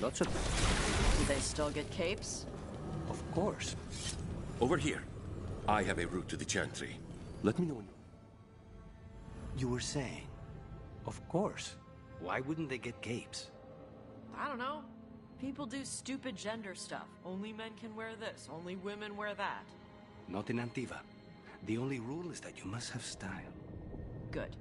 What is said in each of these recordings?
Lots of them. Do they still get capes? Of course. Over here. I have a route to the Chantry. Let me know when You were saying? Of course. Why wouldn't they get capes? I don't know. People do stupid gender stuff. Only men can wear this, only women wear that. Not in Antiva. The only rule is that you must have style. Good.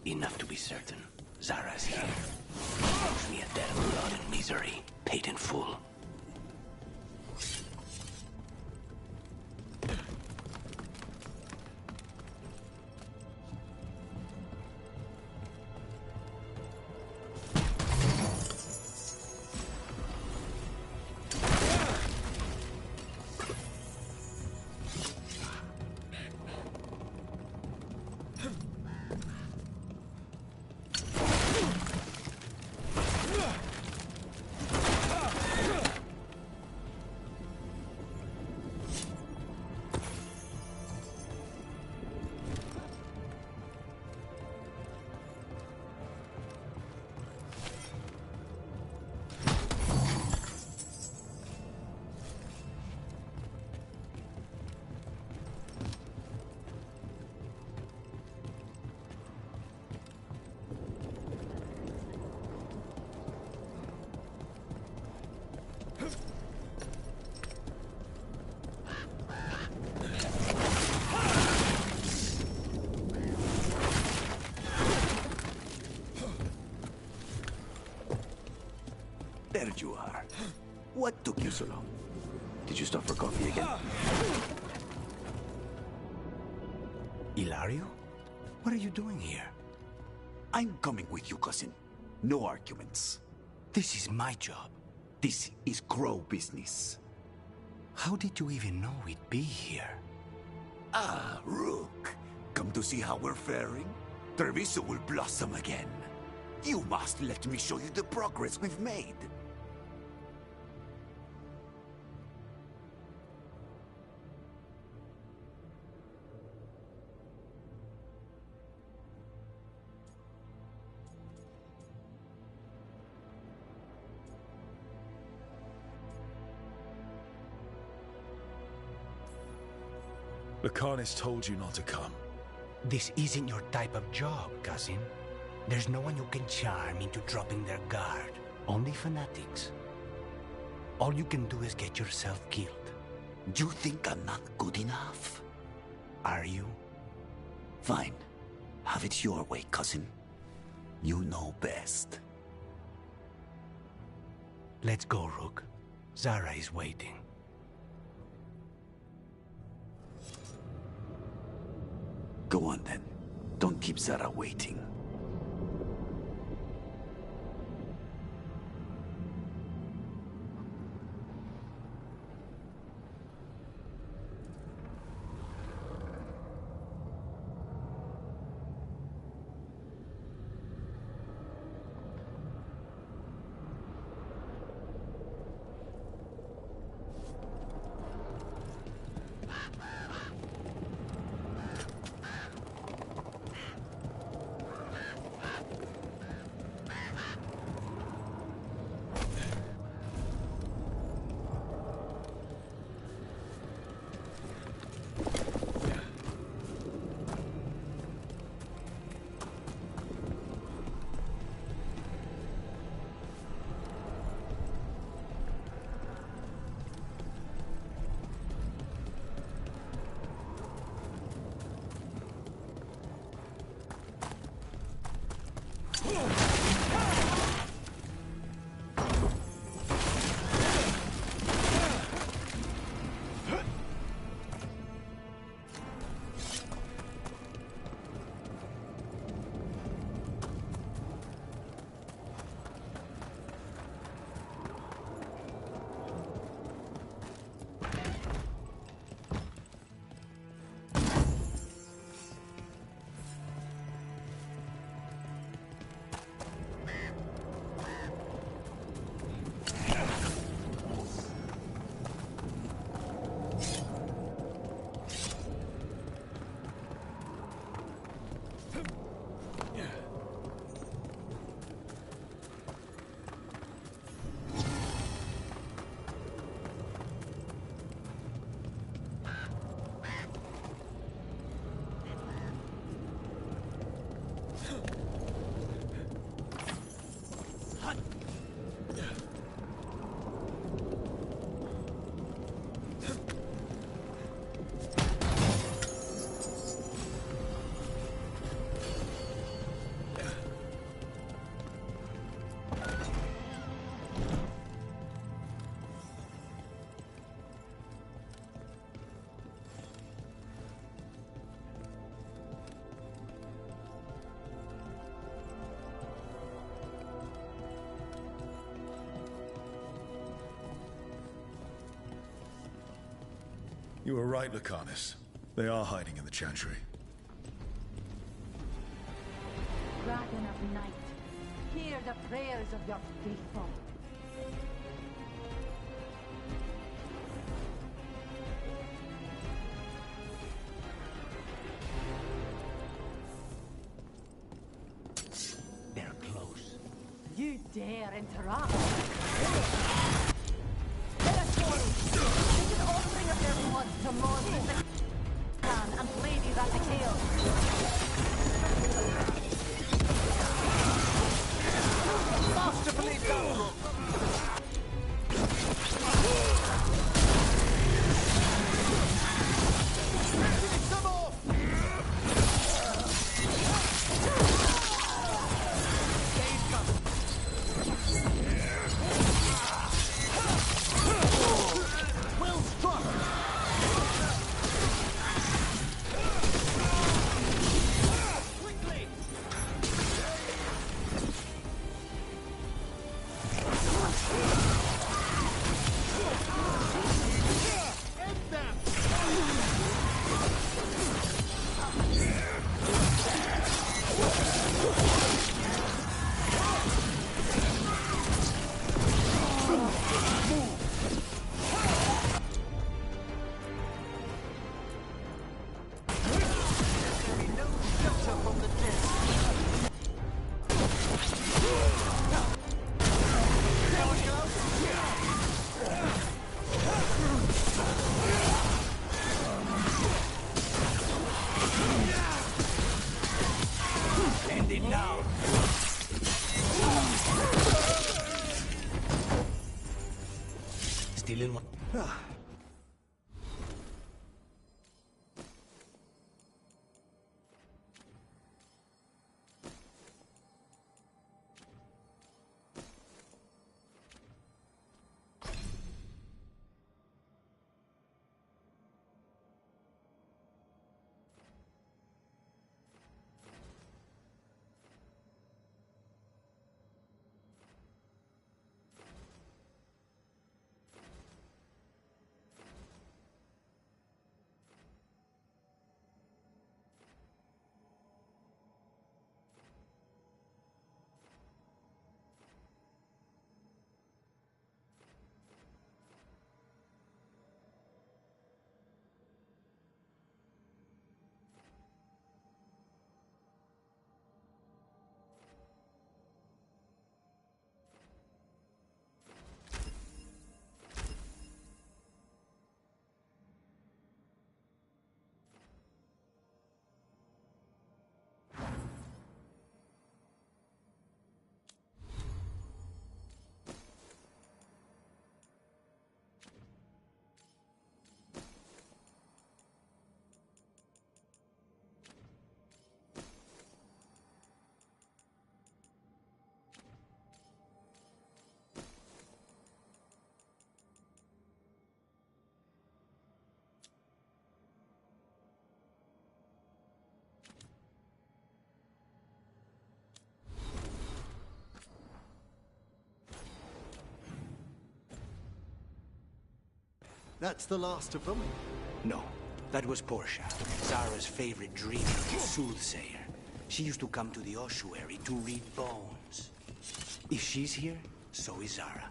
Enough to be certain. Zara's here. Leaves me a debt of blood and misery, paid in full. There you are. What took you so long? Did you stop for coffee again? Ilario? What are you doing here? I'm coming with you, cousin. No arguments. This is my job. This is Crow business. How did you even know we'd be here? Ah, Rook. Come to see how we're faring? Treviso will blossom again. You must let me show you the progress we've made. The Khan's told you not to come. This isn't your type of job, cousin. There's no one you can charm into dropping their guard. Only fanatics. All you can do is get yourself killed. You think I'm not good enough? Are you? Fine. Have it your way, cousin. You know best. Let's go, Rook. Zara is waiting. Go on then. Don't keep Zara waiting. You were right, Lucanus. They are hiding in the Chantry. Dragon of Night, hear the prayers of your faithful. They're close. You dare interrupt? This is offering of their blood to Moses the Khan and Lady Ratakale. Masterfully done, Rook! Finish them off! Well struck! Quickly! End them! No shelter from the dead. There we go. End it now. Still in one. That's the last of them. No, that was Portia, Zara's favorite dreamer and soothsayer. She used to come to the ossuary to read bones. If she's here, so is Zara.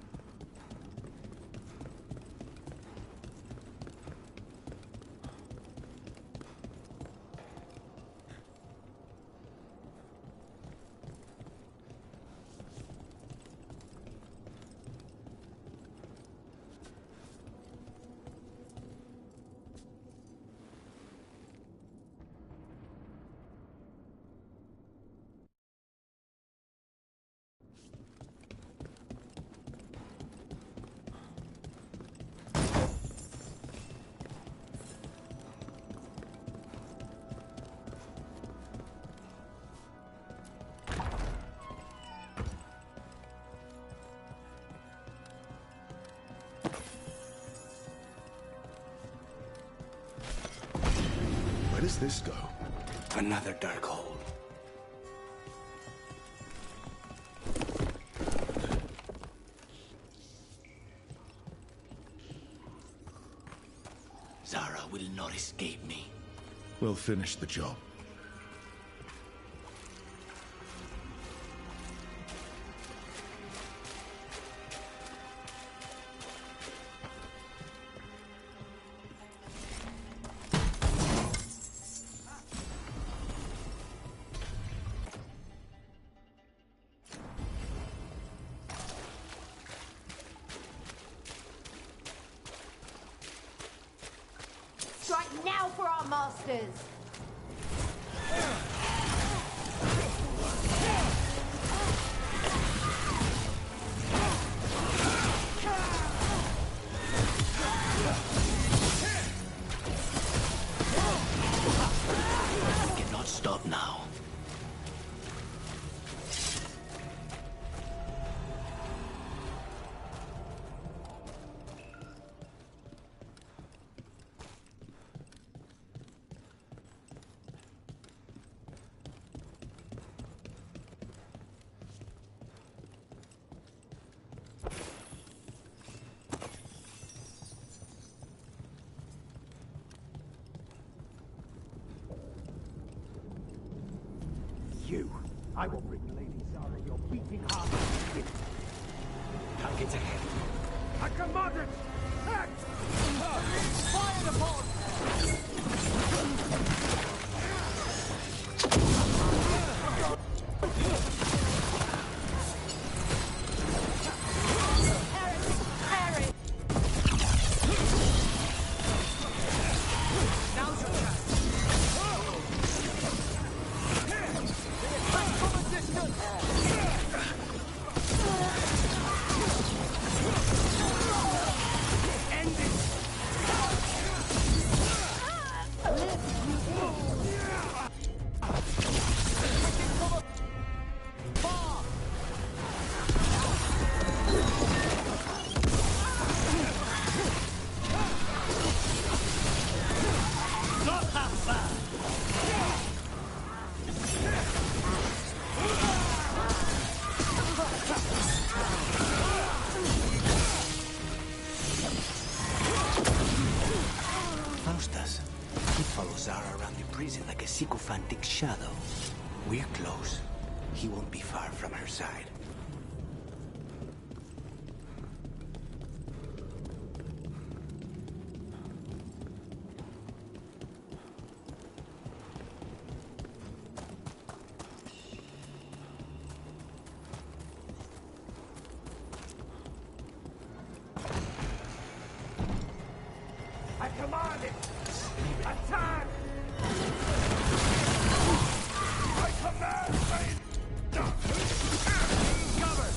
Where does this go? Another dark hole. Zara. Zara will not escape me. We'll finish the job. Strike now for our masters! You cannot stop now. I will bring Lady Zara your beating heart. Targets ahead. I command it! Act! Fire the Like a sycophantic shadow. We're close. He won't be far from her side. I command it! Attack! I command rain! Cover!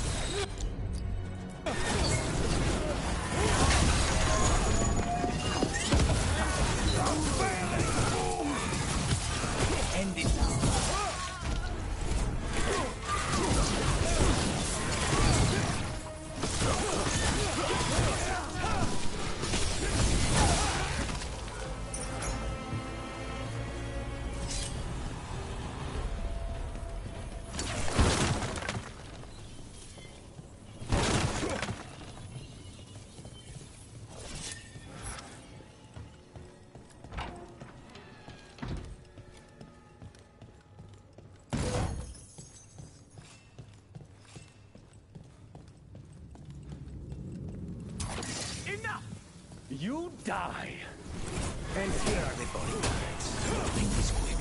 End it now. You die! And here are the bodyguards. Make this quick.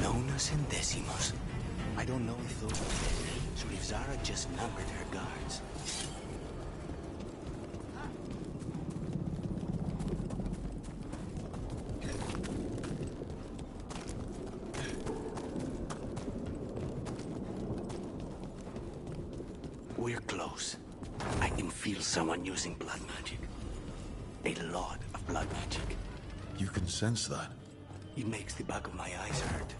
Nonas and decimos. I don't know if those are dead names or if Zara just numbered her guards. We're close. I can feel someone using blood magic. A lot of blood magic. You can sense that. It makes the back of my eyes hurt.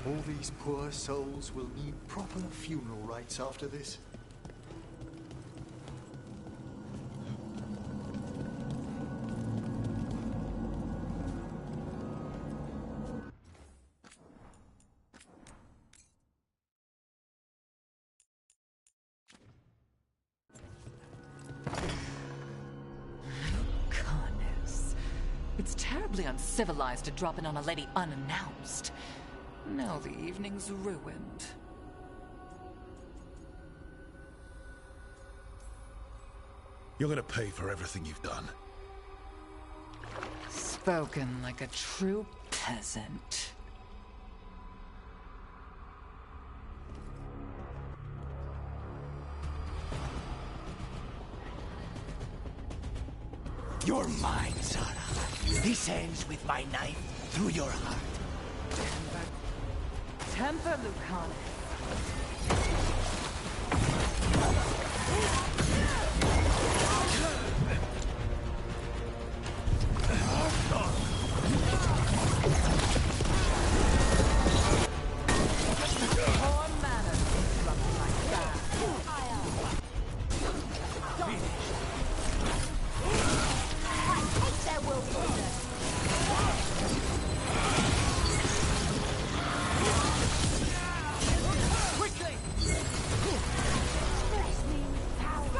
All these poor souls will need proper funeral rites after this. It's terribly uncivilized to drop in on a lady unannounced. Now the evening's ruined. You're gonna pay for everything you've done. Spoken like a true peasant. You're mine, Zara. This ends with my knife through your heart. Temper, Lucana. Poor manners interrupted like that. There will be. Quickly! Bless me with power.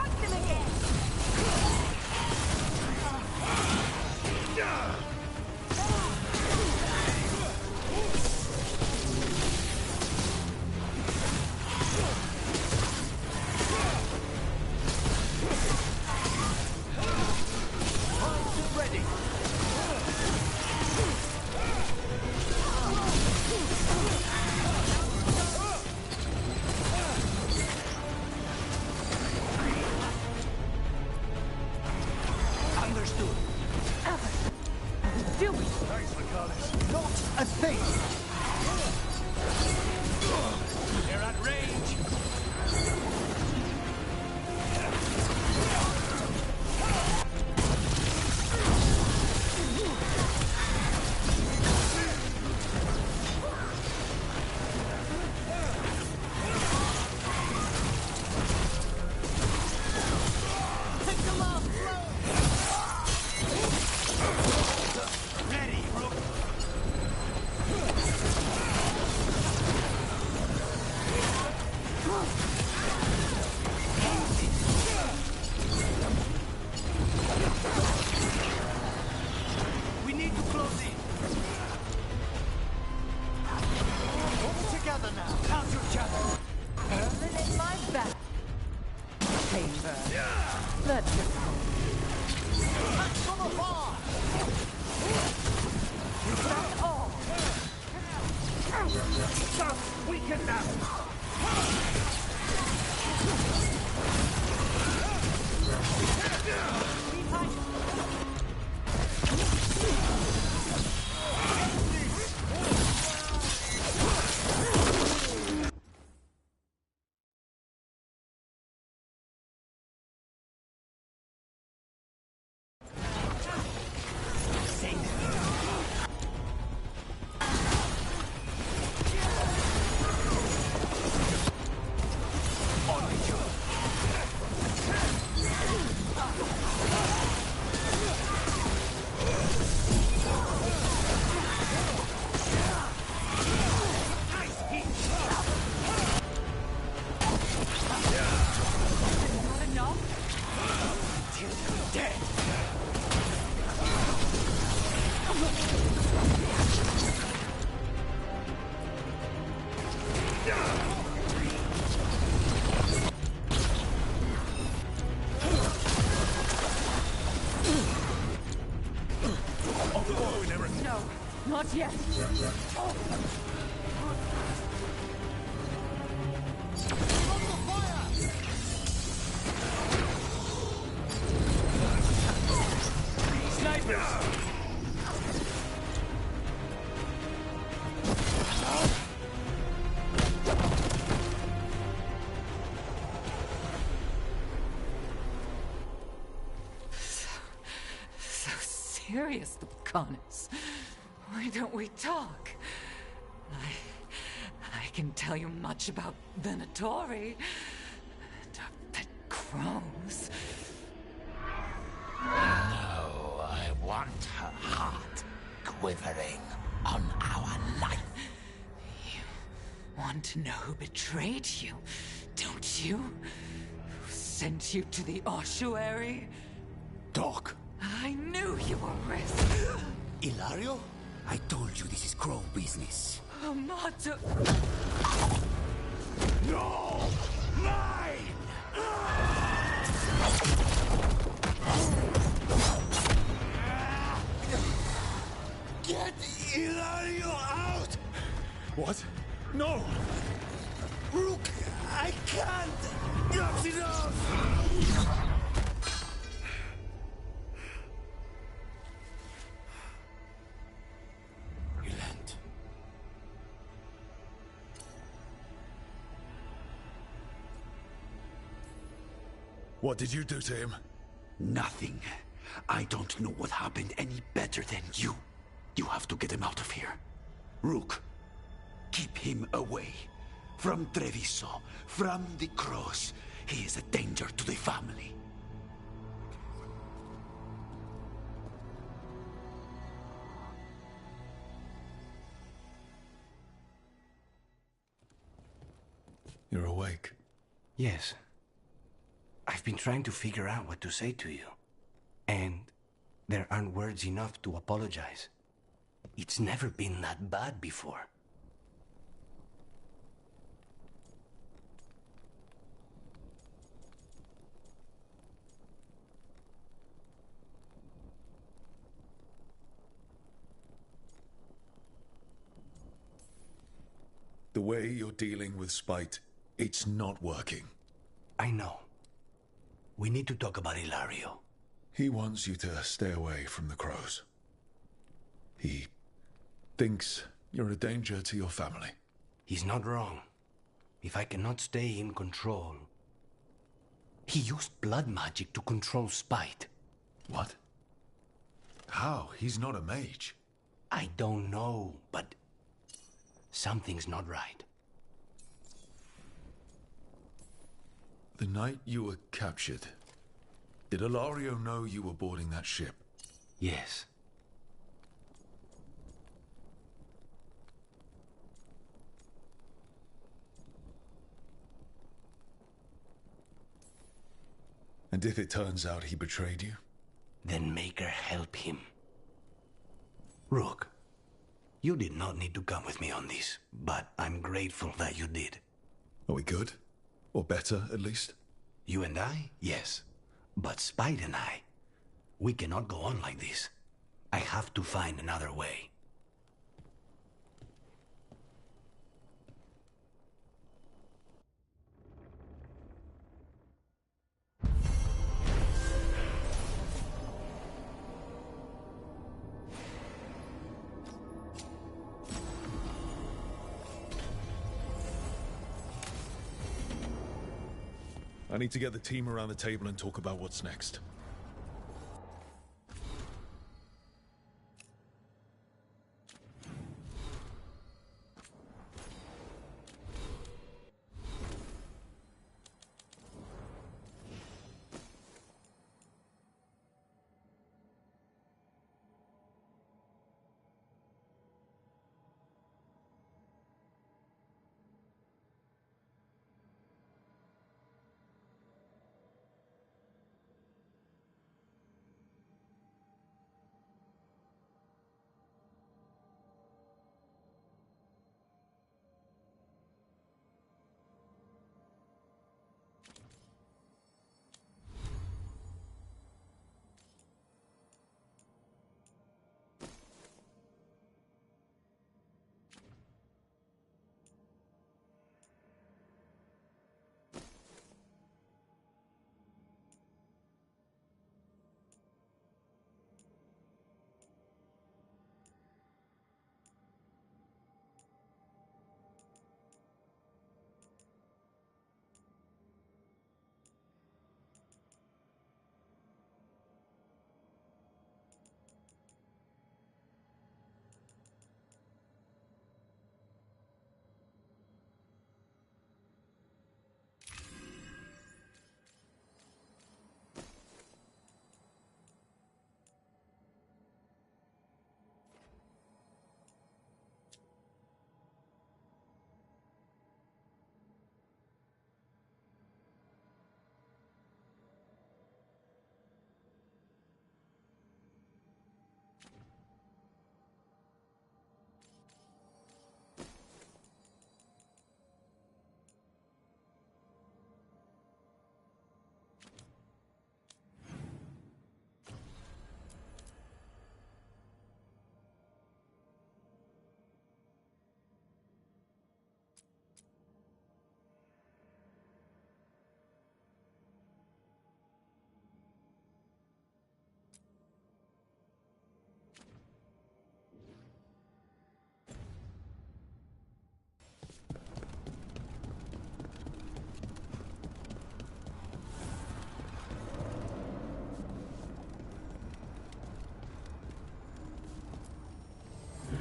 weaken them! Not yet. So serious, the Connors. Why don't we talk? I can tell you much about Venatori and our pet crows. No, I want her heart quivering on our life. You want to know who betrayed you, don't you? Who sent you to the ossuary? Doc. I knew you were risk. Ilario? I told you this is crow business. Amato. No! Mine! Get Ilario out! What? No! Rook, I can't! Not enough! What did you do to him? Nothing. I don't know what happened any better than you. You have to get him out of here. Rook, keep him away. From Treviso, from the cross. He is a danger to the family. You're awake. Yes. I've been trying to figure out what to say to you. And there aren't words enough to apologize. It's never been that bad before. The way you're dealing with spite, it's not working. I know. We need to talk about Ilario. He wants you to stay away from the crows. He thinks you're a danger to your family. He's not wrong. If I cannot stay in control... He used blood magic to control spite. What? How? He's not a mage. I don't know, but... something's not right. The night you were captured, did Ilario know you were boarding that ship? Yes. And if it turns out he betrayed you? Then make her help him. Rook, you did not need to come with me on this, but I'm grateful that you did. Are we good? Or better, at least? You and I? Yes. But Spite and I, we cannot go on like this. I have to find another way. I need to get the team around the table and talk about what's next.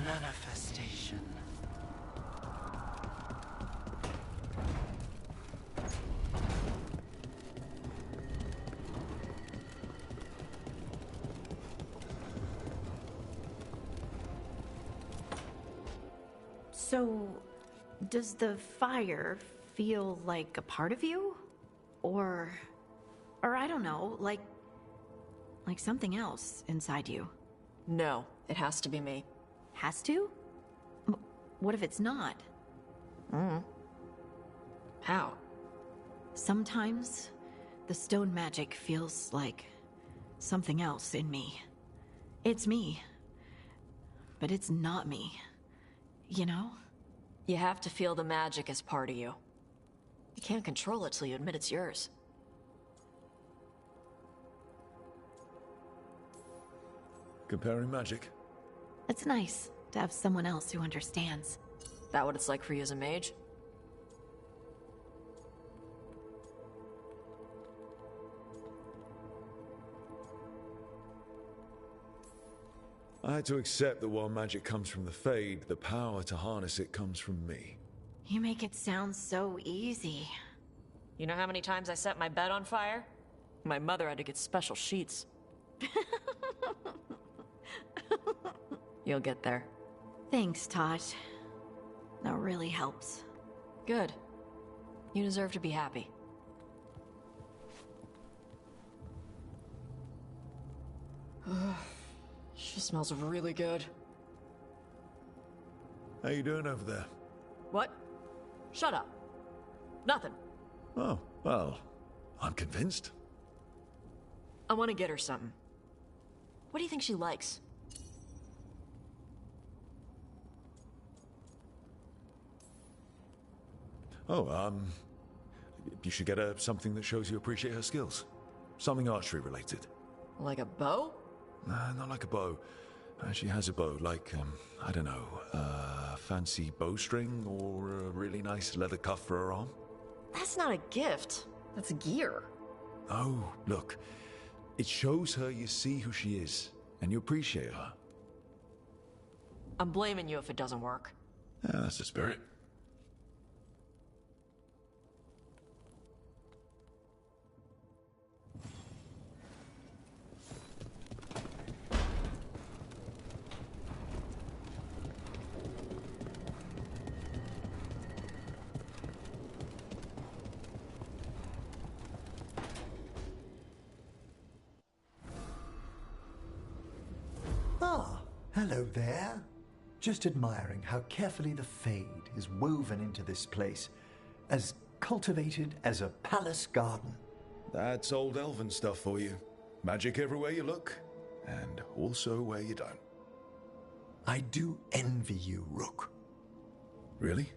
Manifestation. So, does the fire feel like a part of you? Or I don't know, like something else inside you? No, it has to be me. Has to? What if it's not? How? Sometimes the stone magic feels like something else in me. It's me, but it's not me. You know? You have to feel the magic as part of you. You can't control it till you admit it's yours. Comparing magic? It's nice to have someone else who understands. That what it's like for you as a mage? I had to accept that while magic comes from the Fade, the power to harness it comes from me. You make it sound so easy. You know how many times I set my bed on fire? My mother had to get special sheets. You'll get there. Thanks, Tosh. That really helps. Good. You deserve to be happy. She smells really good. How you doing over there? What? Shut up. Nothing. Oh, well, I'm convinced. I want to get her something. What do you think she likes? Oh, you should get her something that shows you appreciate her skills. Something archery related. Like a bow? Nah, not like a bow. She has a bow, like, I don't know, fancy bowstring or a really nice leather cuff for her arm. That's not a gift. That's gear. Oh, look. It shows her you see who she is, and you appreciate her. I'm blaming you if it doesn't work. Yeah, that's the spirit. Ah, hello there. Just admiring how carefully the Fade is woven into this place, as cultivated as a palace garden. That's old elven stuff for you. Magic everywhere you look, and also where you don't. I do envy you, Rook. Really?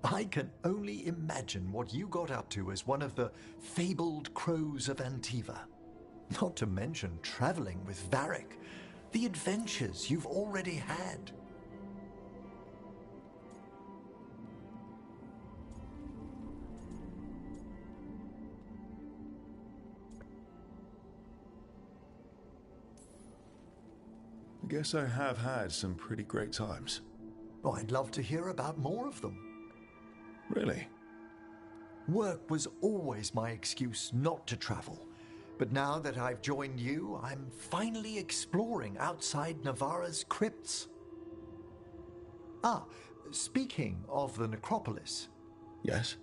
I can only imagine what you got up to as one of the fabled crows of Antiva. Not to mention traveling with Varric, the adventures you've already had. I guess I have had some pretty great times. Oh, I'd love to hear about more of them. Really? Work was always my excuse not to travel. But now that I've joined you, I'm finally exploring outside Navarra's crypts. Ah, speaking of the necropolis, Yes?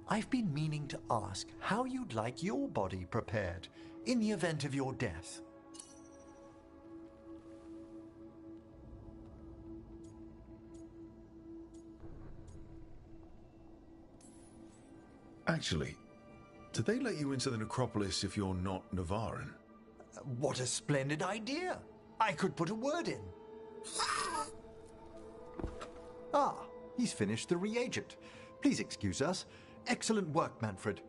I've been meaning to ask how you'd like your body prepared in the event of your death. Actually, do they let you into the necropolis if you're not Navarran? What a splendid idea! I could put a word in. Ah, he's finished the reagent. Please excuse us. Excellent work, Manfred.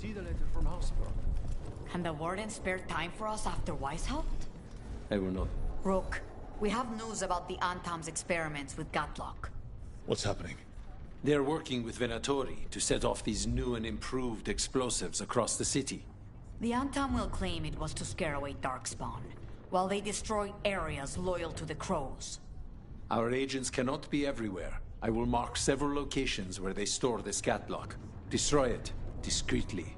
See the letter from Hausberg. And the warden spared time for us after Weishaupt? I will not. Rook, we have news about the Antam's experiments with Gatlock. What's happening? They're working with Venatori to set off these new and improved explosives across the city. The Antam will claim it was to scare away Darkspawn, while they destroy areas loyal to the Crows. Our agents cannot be everywhere. I will mark several locations where they store this Gatlock. Destroy it. Discreetly.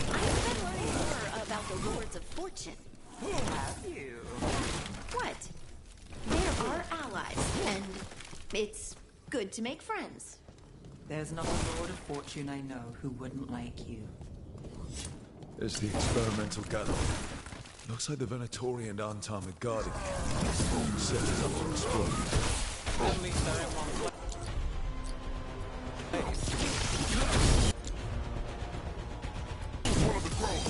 I've been learning more about the Lords of Fortune. Have you? What? They're our allies, and it's good to make friends. There's not a Lord of Fortune I know who wouldn't like you. There's the experimental gather. Looks like the Venatorian Antam are guarding it. Set it up to explode. One of the crows.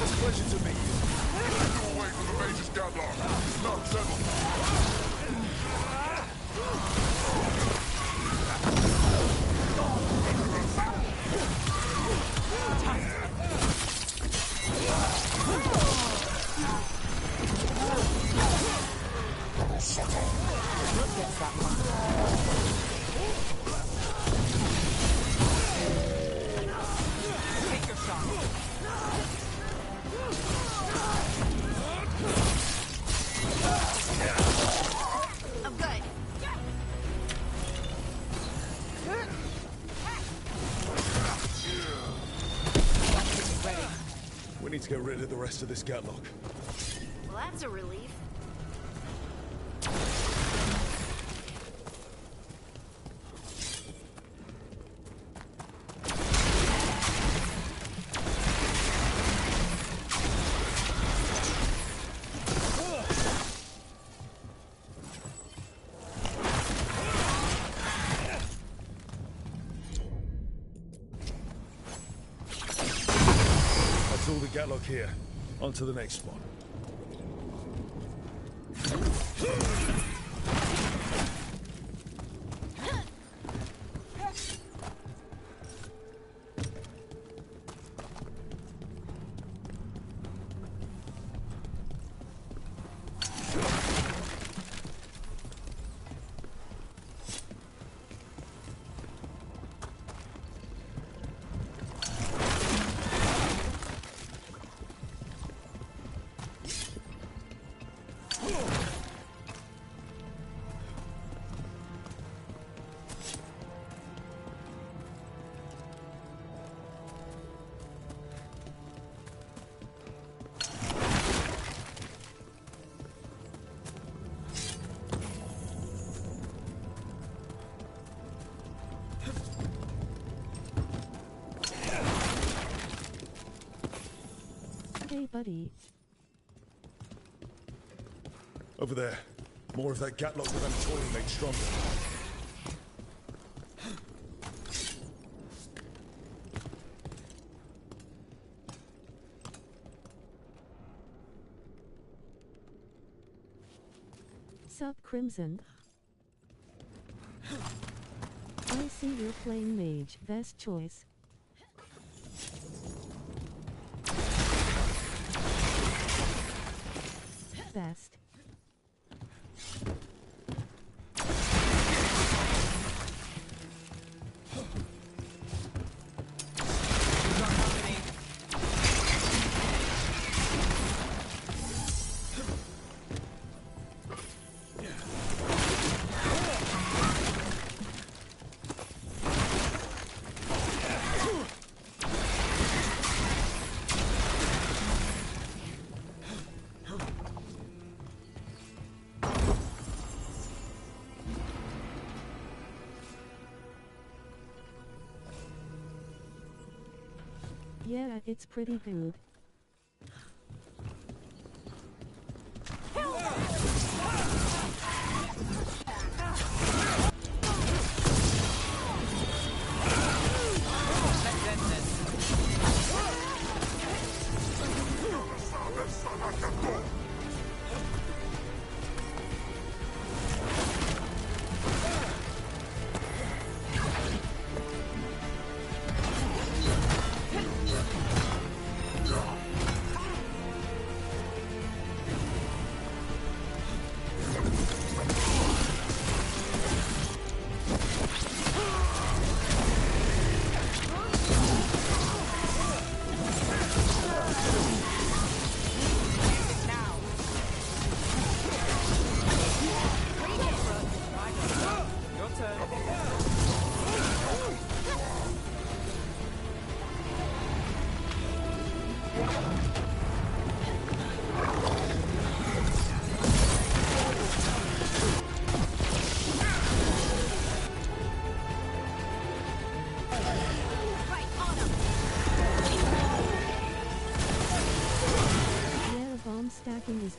It's a pleasure to meet you. Take you away from the major scatlock. Now settle. Look at that one. Take your shot. I'm good. We need to get rid of the rest of this Gatlock. Well, that's a relief. That's all the Gatlock here. On to the next spot. Hey, buddy. Over there. More of that Gatlock that I'm toiling made stronger. Sup, Crimson? I see you're playing mage. Best choice. Best. Yeah, it's pretty good.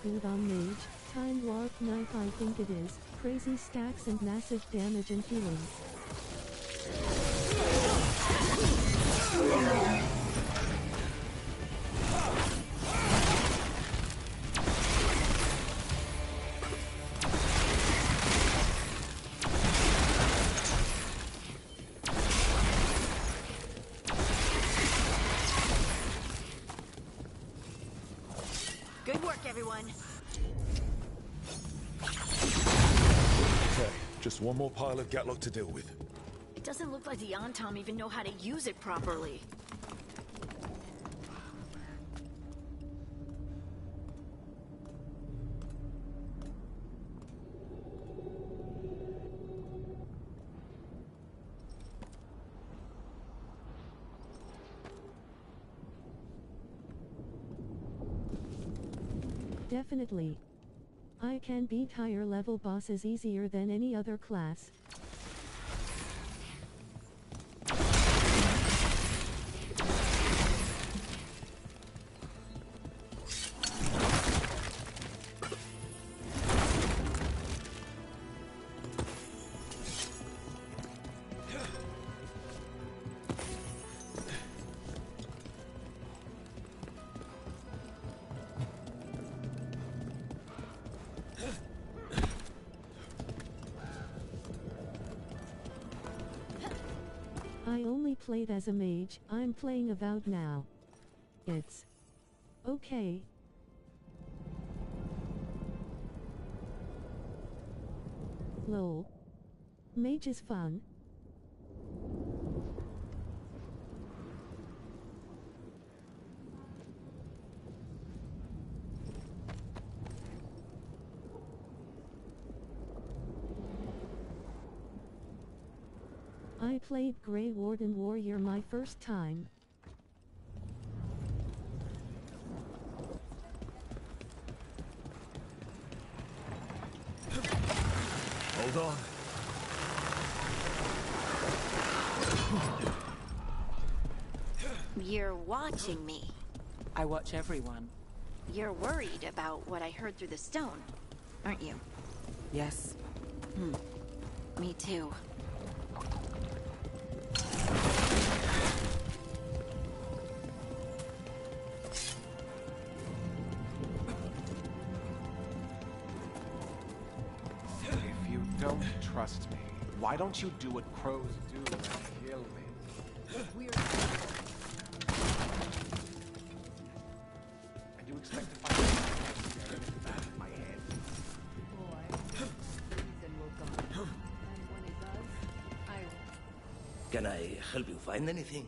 good on mage. Time warp knife I think it is. Crazy stacks and massive damage and healings. Good work, everyone. Okay, just one more pile of Gatlock to deal with. It doesn't look like the Antom even know how to use it properly. Definitely. I can beat higher level bosses easier than any other class. I only played as a mage, I'm playing Avowed now. It's okay. Lol. Mage is fun. I played Grey Warden Warrior my first time. Hold on. You're watching me. I watch everyone. You're worried about what I heard through the stone, aren't you? Yes. Me too. If you don't trust me, why don't you do what crows do and kill me? And you expect to find me in the back of my head? Can I help you find anything?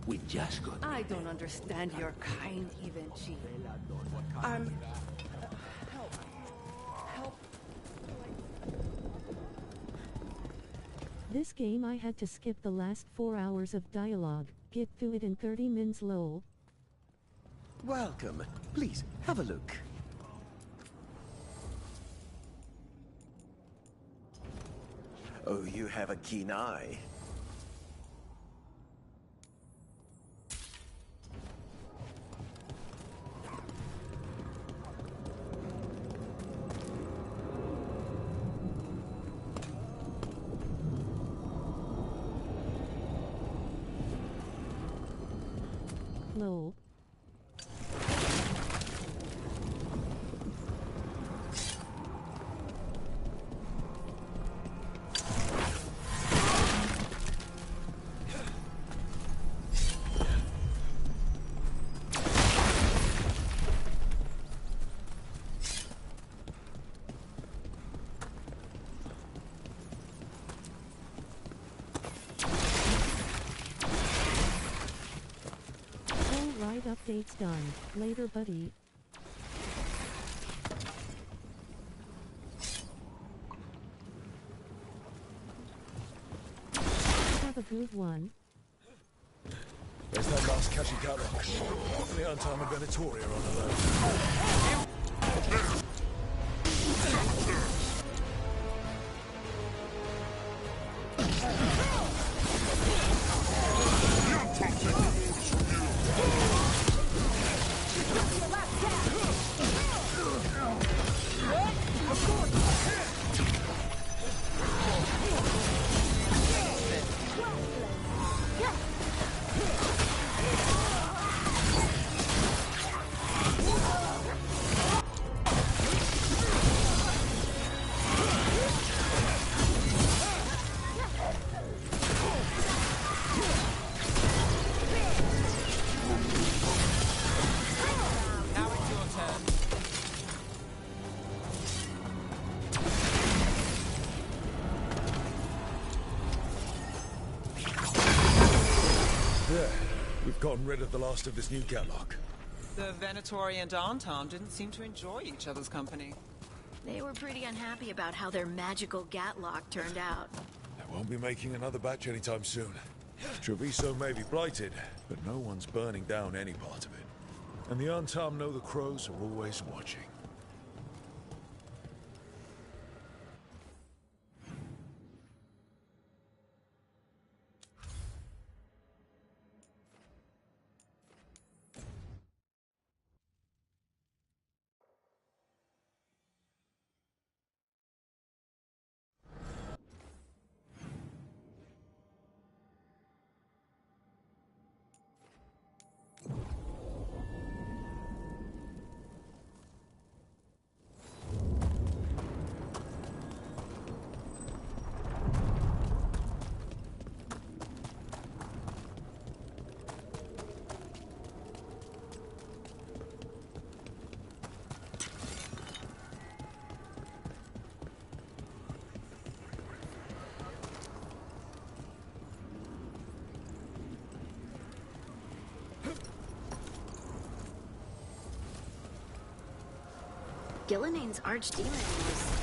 We just got... I don't understand your kind, Ivenchi. Help. Help. This game I had to skip the last 4 hours of dialogue, get through it in 30 minutes lol. Welcome. Please, have a look. Oh, you have a keen eye. Lol. Alright, update's done. Later, buddy. Have a good one. There's that last catchy Gatlock. The Untimed Venatoria on alert. We've gotten rid of the last of this new Gatlock. The Venatori and Anton didn't seem to enjoy each other's company. They were pretty unhappy about how their magical Gatlock turned out. They won't be making another batch anytime soon. Treviso may be blighted, but no one's burning down any part of it. And the Antam know the crows are always watching. Gilline's archdemon was...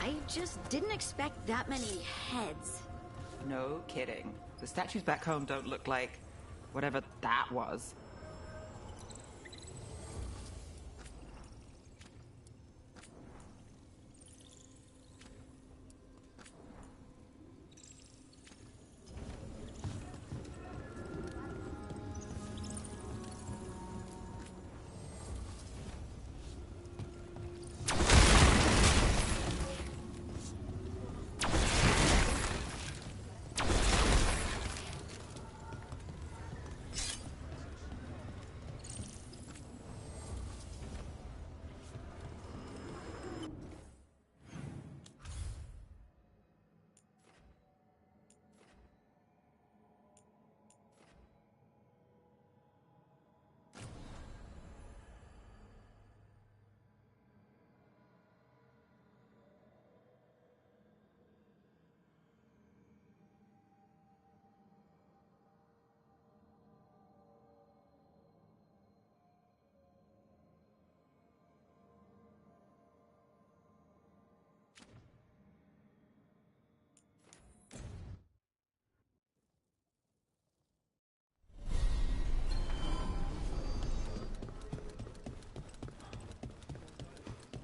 I just didn't expect that many heads. No kidding. The statues back home don't look like whatever that was.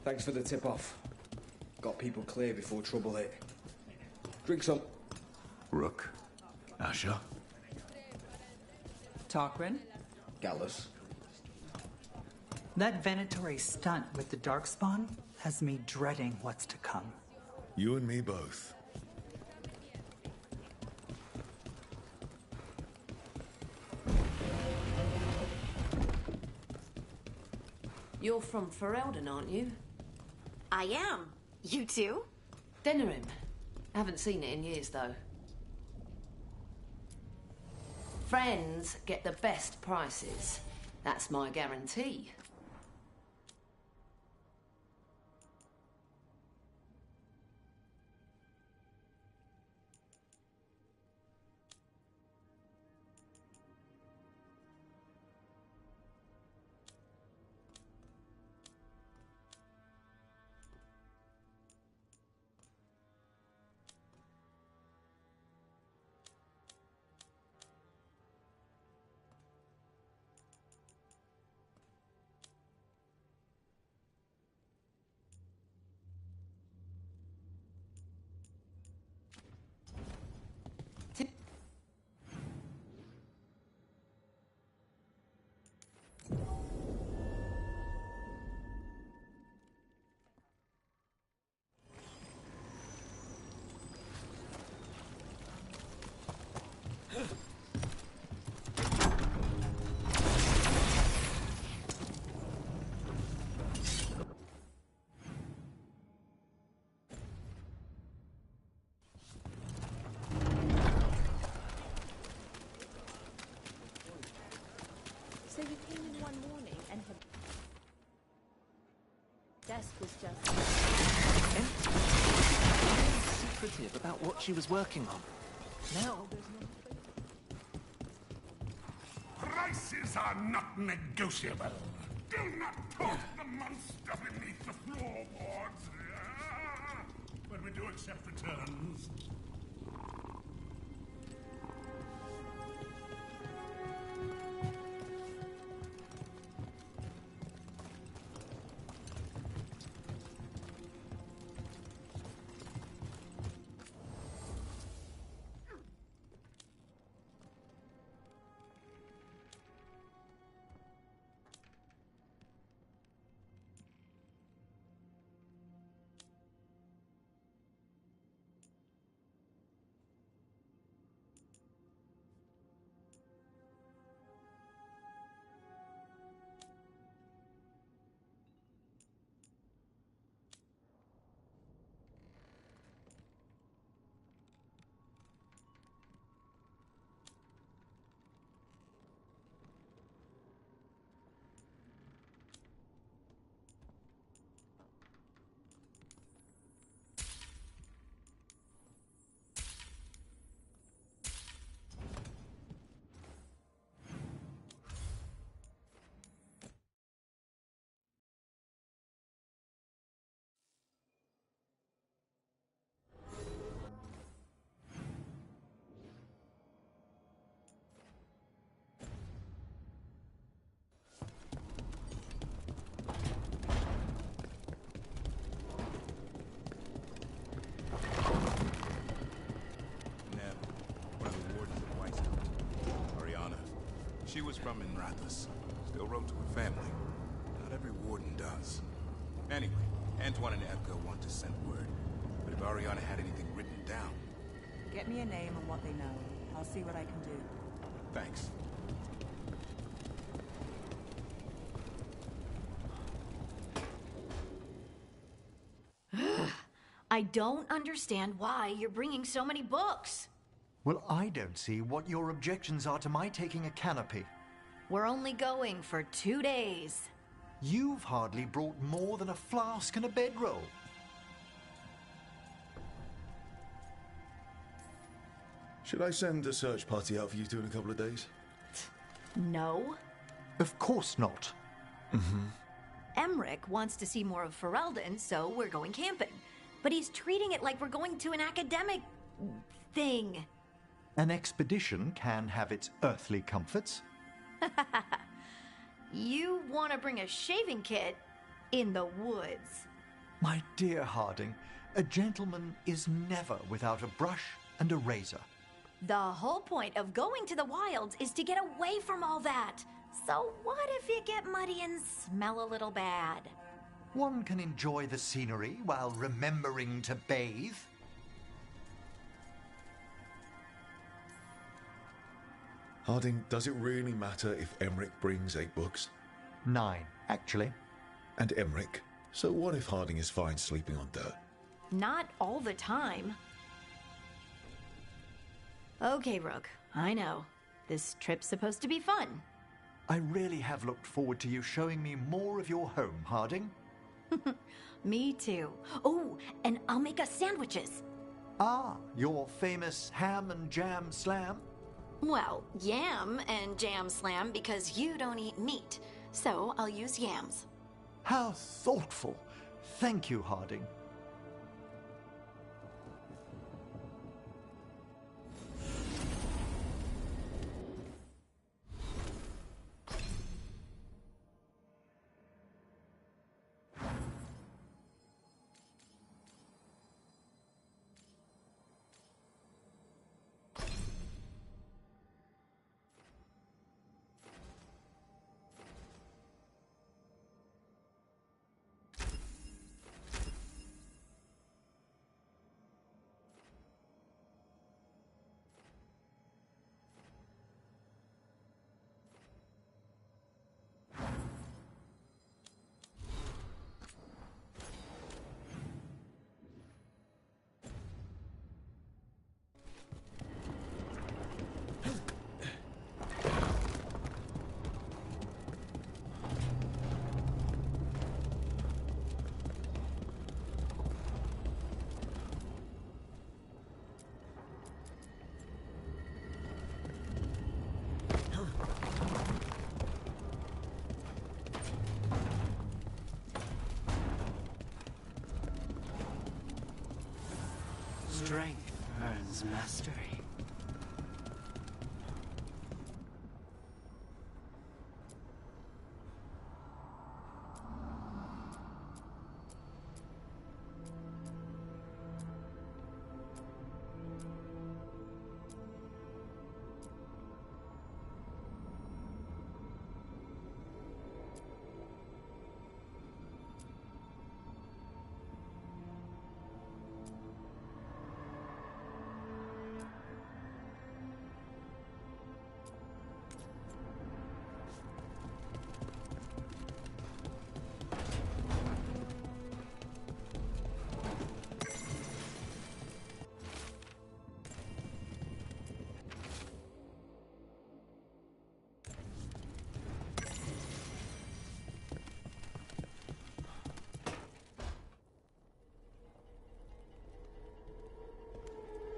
Thanks for the tip-off. Got people clear before trouble hit. Drink some. Rook. Asher. Tarquin? Gallus. That Venatori stunt with the Darkspawn has me dreading what's to come. You and me both. You're from Ferelden, aren't you? I am. You too? Denerim. Haven't seen it in years, though. Friends get the best prices. That's my guarantee. So you came in one morning and her desk was just secretive about what she was working on. Now, Prices are not negotiable. Do not toss the monster beneath the floorboards. But we do accept returns. She was from Inrathus. Still wrote to her family. Not every warden does. Anyway, Antoine and Evka want to send word. But if Ariana had anything written down... Get me a name and what they know. I'll see what I can do. Thanks. I don't understand why you're bringing so many books. Well, I don't see what your objections are to my taking a canopy. We're only going for 2 days. You've hardly brought more than a flask and a bedroll. Should I send a search party out for you two in a couple of days? No. Of course not. Emmerich wants to see more of Ferelden, so we're going camping. But he's treating it like we're going to an academic thing. An expedition can have its earthly comforts. You want to bring a shaving kit in the woods. My dear Harding, a gentleman is never without a brush and a razor. The whole point of going to the wilds is to get away from all that. So what if you get muddy and smell a little bad? One can enjoy the scenery while remembering to bathe. Harding, does it really matter if Emmerich brings 8 books? 9, actually. And Emmerich? So what if Harding is fine sleeping on dirt? Not all the time. Okay, Rook, I know. This trip's supposed to be fun. I really have looked forward to you showing me more of your home, Harding. Me too. Oh, and I'll make us sandwiches. Ah, your famous ham and jam slam? Well, yam and jam slam because you don't eat meat. So I'll use yams. How thoughtful. Thank you, Harding. Strength earns mastery.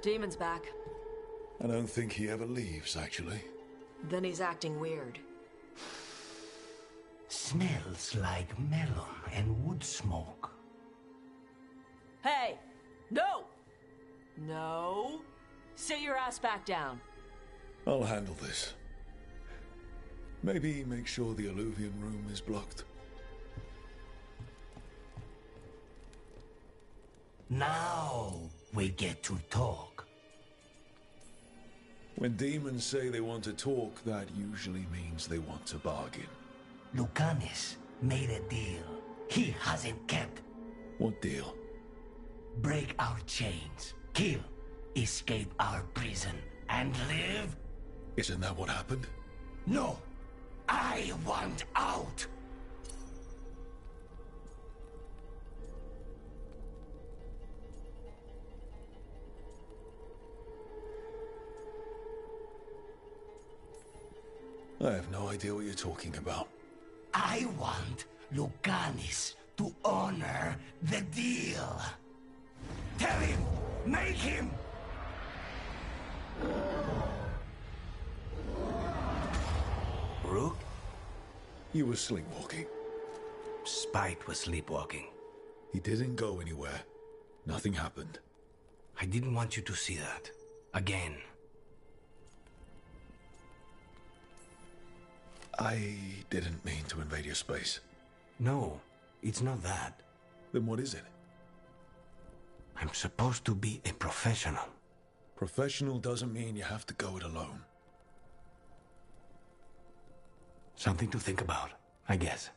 Demon's back. I don't think he ever leaves, actually. Then he's acting weird. Smells like melon and wood smoke. Hey! No! No! Sit your ass back down. I'll handle this. Maybe make sure the alluvium room is blocked. Now we get to talk. When demons say they want to talk, that usually means they want to bargain. Lucanis made a deal he hasn't kept. What deal? Break our chains, kill, escape our prison, and live? Isn't that what happened? No! I want out! I have no idea what you're talking about. I want Lucanis to honor the deal. Tell him! Make him! Rook? You were sleepwalking. Spite was sleepwalking. He didn't go anywhere. Nothing happened. I didn't want you to see that. Again. I didn't mean to invade your space. No, it's not that. Then what is it? I'm supposed to be a professional. Professional doesn't mean you have to go it alone. Something to think about, I guess.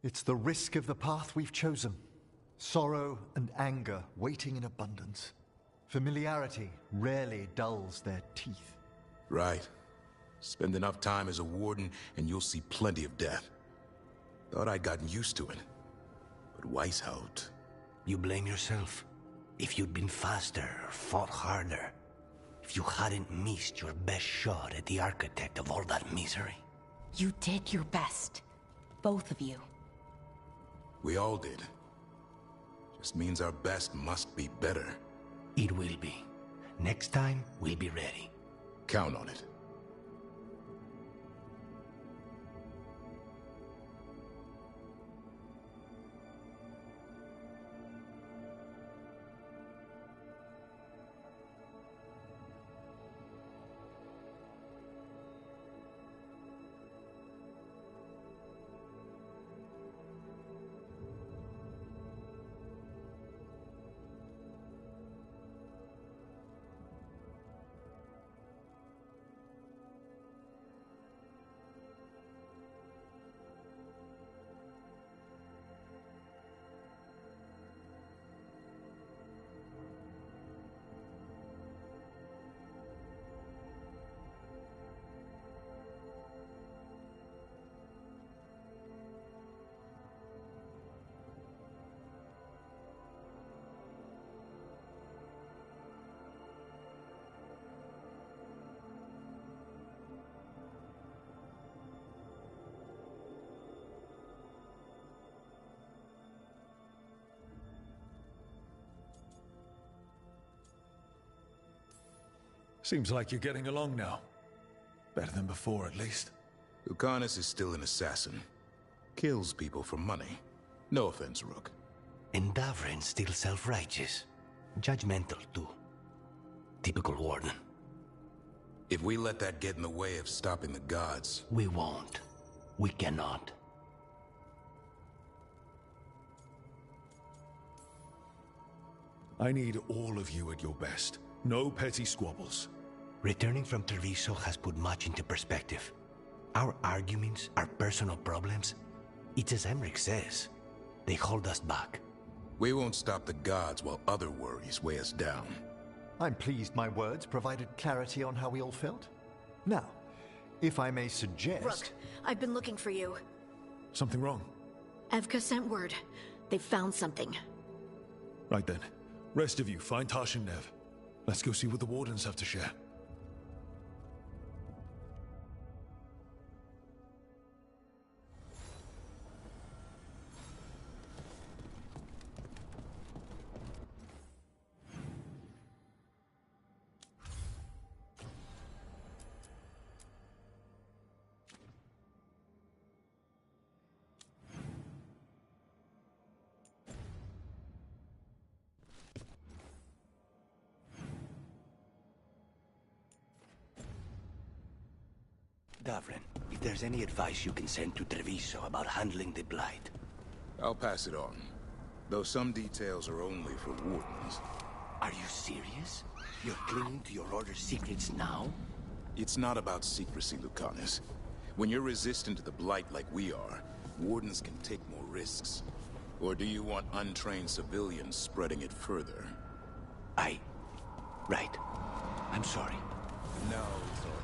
It's the risk of the path we've chosen. Sorrow and anger waiting in abundance. Familiarity rarely dulls their teeth. Right. Spend enough time as a warden and you'll see plenty of death. Thought I'd gotten used to it. But Weishaupt... You blame yourself. If you'd been faster or fought harder. If you hadn't missed your best shot at the architect of all that misery. You did your best. Both of you. We all did. Just means our best must be better. It will be. Next time, we'll be ready. Count on it. Seems like you're getting along now. Better than before, at least. Lucanus is still an assassin. Kills people for money. No offense, Rook. And Davrin's still self-righteous. Judgmental, too. Typical Warden. If we let that get in the way of stopping the gods... We won't. We cannot. I need all of you at your best. No petty squabbles. Returning from Treviso has put much into perspective. Our arguments, our personal problems, it's as Emmerich says. They hold us back. We won't stop the gods while other worries weigh us down. I'm pleased my words provided clarity on how we all felt. Now, if I may suggest... Rook, I've been looking for you. Something wrong? Evka sent word. They found something. Right then. Rest of you, find Tash and Nev. Let's go see what the Wardens have to share. Davrin, if there's any advice you can send to Treviso about handling the Blight. I'll pass it on. Though some details are only for Wardens. Are you serious? You're clinging to your Order's secrets now? It's not about secrecy, Lucanus. When you're resistant to the Blight like we are, Wardens can take more risks. Or do you want untrained civilians spreading it further? Right. I'm sorry. No, it's all right.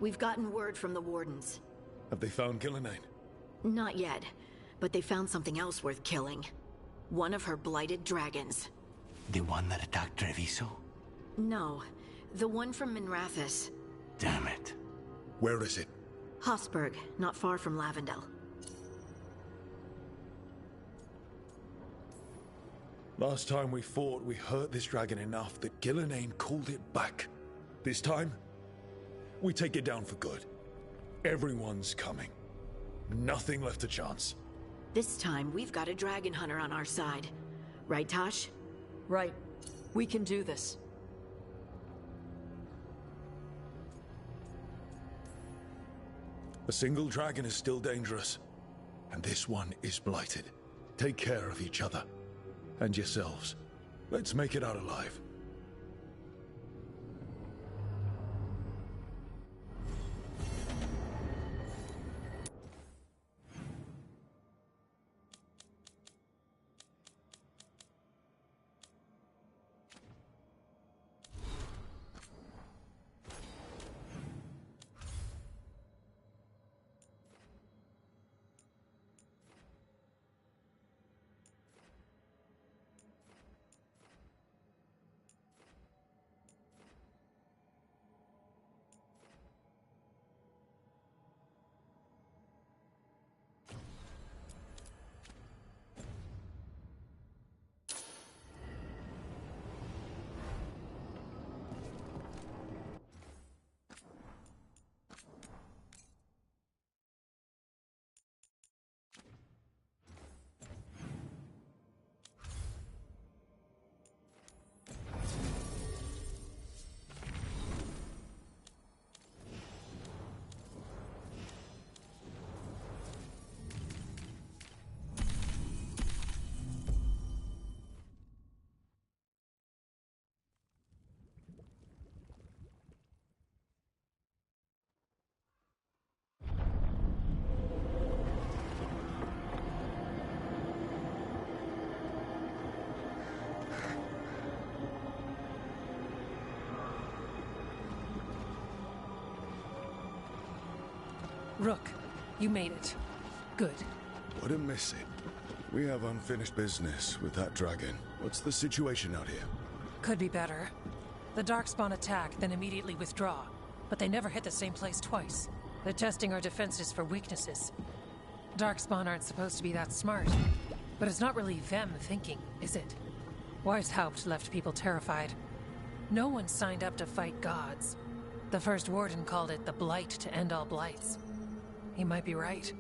We've gotten word from the Wardens. Have they found Gillenane? Not yet, but they found something else worth killing. One of her blighted dragons. The one that attacked Treviso? No, the one from Minrathous. Damn it. Where is it? Hosberg, not far from Lavendel. Last time we fought, we hurt this dragon enough that Gillenane called it back. This time, we take it down for good. Everyone's coming. Nothing left to chance. This time, we've got a dragon hunter on our side. Right, Tosh? Right. We can do this. A single dragon is still dangerous, and this one is blighted. Take care of each other. And yourselves. Let's make it out alive. Rook, you made it. Good. Wouldn't miss it. We have unfinished business with that dragon. What's the situation out here? Could be better. The Darkspawn attack, then immediately withdraw. But they never hit the same place twice. They're testing our defenses for weaknesses. Darkspawn aren't supposed to be that smart. But it's not really them thinking, is it? Weishaupt left people terrified. No one signed up to fight gods. The first warden called it the blight to end all blights. He might be right.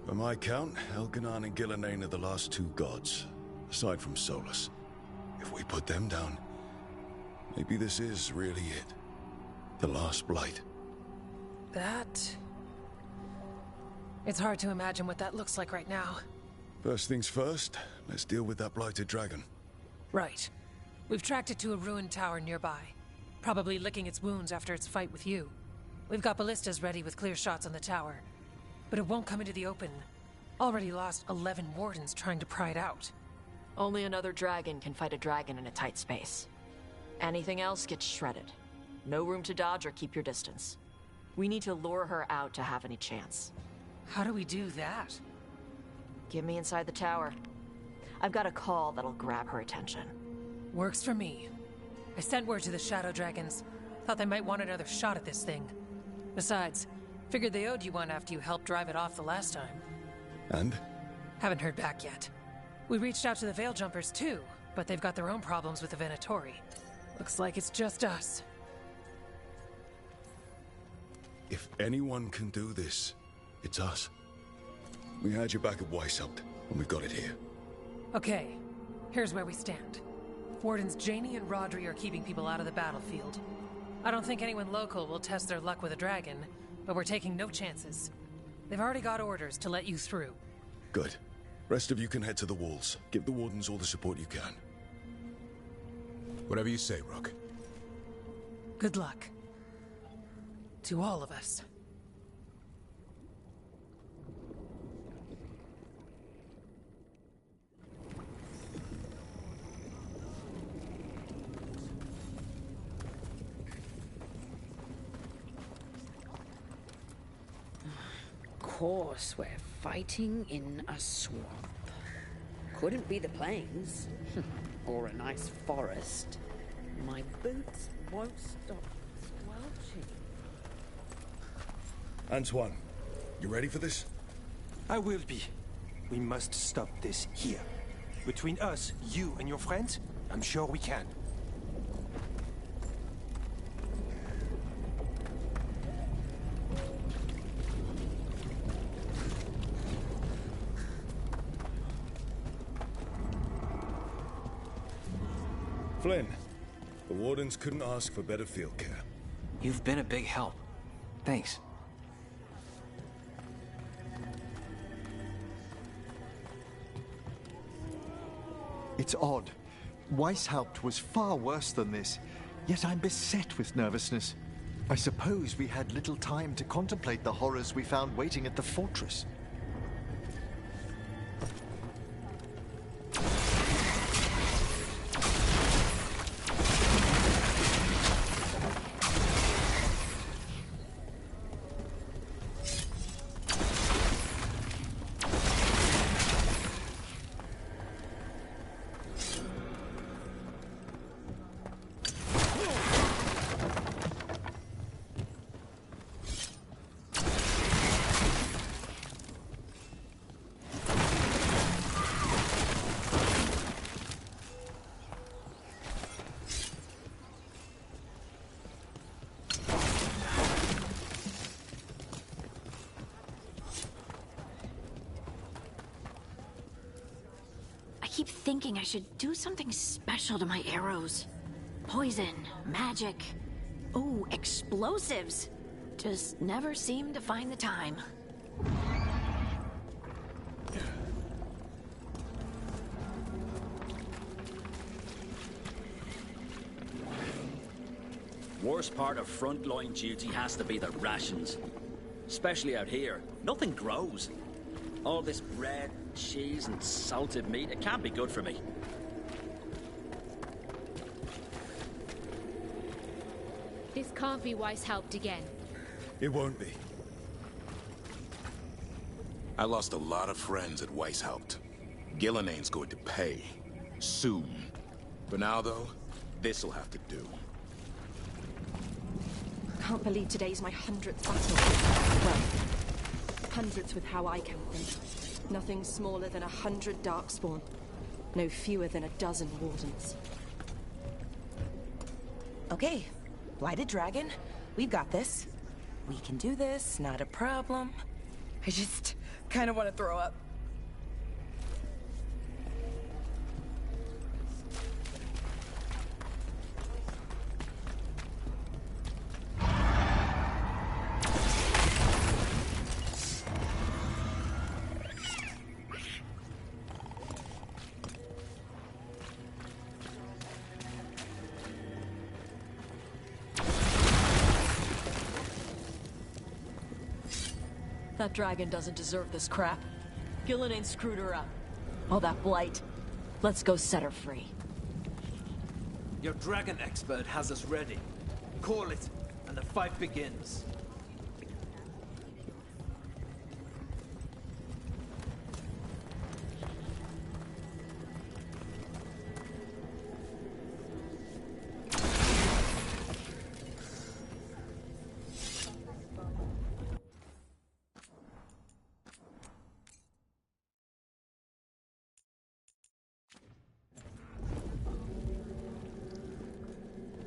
By my count, Elganon and Gillenane are the last two gods, aside from Solus. If we put them down, maybe this is really it. The last blight. That... It's hard to imagine what that looks like right now. First things first, let's deal with that blighted dragon. Right. We've tracked it to a ruined tower nearby. Probably licking its wounds after its fight with you. We've got ballistas ready with clear shots on the tower. But it won't come into the open. Already lost 11 wardens trying to pry it out. Only another dragon can fight a dragon in a tight space. Anything else gets shredded. No room to dodge or keep your distance. We need to lure her out to have any chance. How do we do that? Get me inside the tower. I've got a call that'll grab her attention. Works for me. I sent word to the Shadow Dragons. Thought they might want another shot at this thing. Besides, figured they owed you one after you helped drive it off the last time. And? Haven't heard back yet. We reached out to the Veil Jumpers too, but they've got their own problems with the Venatori. Looks like it's just us. If anyone can do this, it's us. We had your back at Weishaupt, and we've got it here. Okay, here's where we stand. Wardens Janey and Rodri are keeping people out of the battlefield. I don't think anyone local will test their luck with a dragon, but we're taking no chances. They've already got orders to let you through. Good. Rest of you can head to the walls. Give the wardens all the support you can. Whatever you say, Rook. Good luck. To all of us. Of course, we're fighting in a swamp. Couldn't be the plains. Or a nice forest. My boots won't stop squelching. Antoine, you ready for this? I will be. We must stop this here. Between us, you and your friends, I'm sure we can. Flynn, the wardens couldn't ask for better field care. You've been a big help. Thanks. It's odd. Weishaupt was far worse than this, yet I'm beset with nervousness. I suppose we had little time to contemplate the horrors we found waiting at the fortress. I keep thinking I should do something special to my arrows. Poison, magic, ooh, explosives. Just never seem to find the time. Worst part of frontline duty has to be the rations. Especially out here. Nothing grows. All this bread, cheese, and salted meat, it can't be good for me. This can't be Weishaupt again. It won't be. I lost a lot of friends at Weishaupt. Gillenane's going to pay. Soon. For now, though, this'll have to do. I can't believe today's my 100th battle. Well, hundreds with how I count them. Nothing smaller than 100 darkspawn. No fewer than a dozen wardens. Okay, Blighted Dragon, we've got this. We can do this, not a problem. I just kind of want to throw up. That dragon doesn't deserve this crap. Gillenane screwed her up. All that blight. Let's go set her free. Your dragon expert has us ready. Call it, and the fight begins.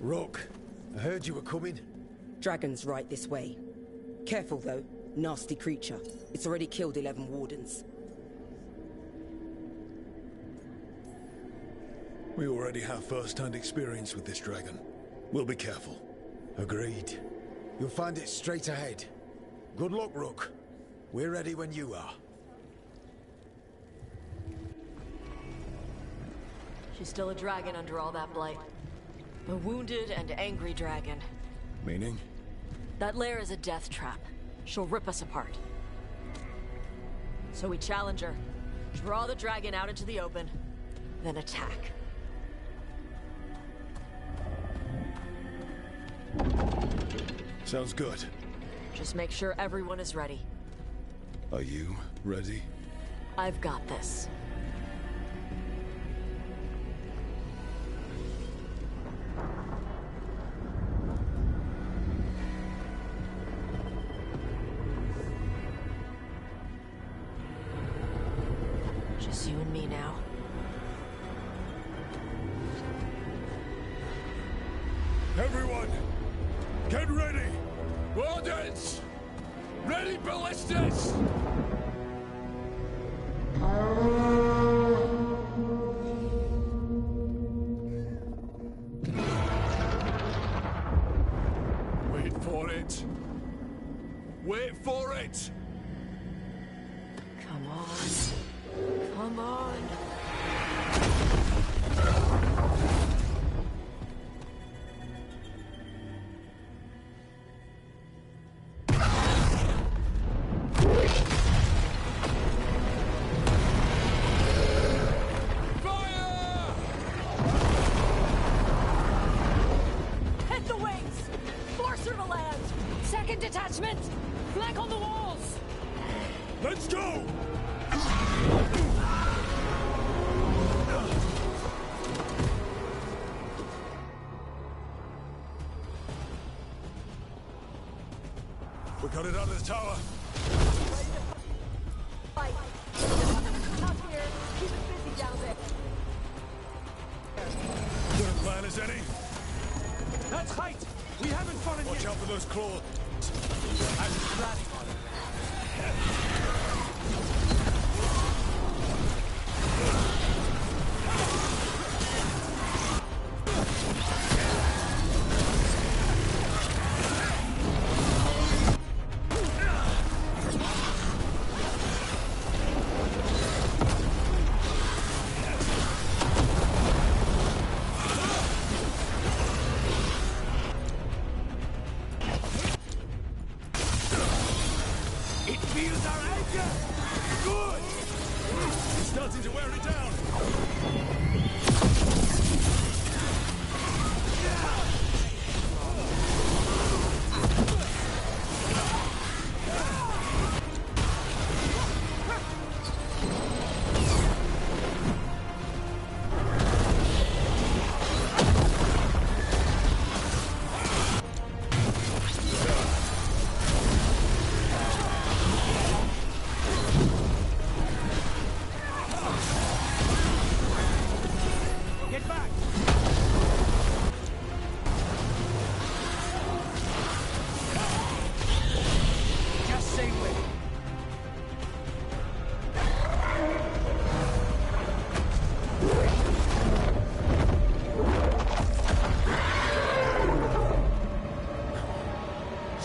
Rook, I heard you were coming. Dragon's right this way. Careful though, nasty creature. It's already killed 11 wardens. We already have first-hand experience with this dragon. We'll be careful. Agreed. You'll find it straight ahead. Good luck, Rook. We're ready when you are. She's still a dragon under all that blight. A wounded and angry dragon. Meaning? That lair is a death trap. She'll rip us apart. So we challenge her, draw the dragon out into the open, then attack. Sounds good. Just make sure everyone is ready. Are you ready? I've got this. Just you and me now. Everyone, get ready! Wardens! Ready ballistas! Wait for it! Wait for it! Come on. Come on. Hit the wings! Force her to land! Second detachment! Flank on the walls! Let's go! We got it out of the tower. Fight! Up here! Keep it busy down there! Good a plan as any. That's height! We haven't fallen Watch yet! out for those claws. I'm planning on it. It feels our anchor! Good! It's starting to wear it down!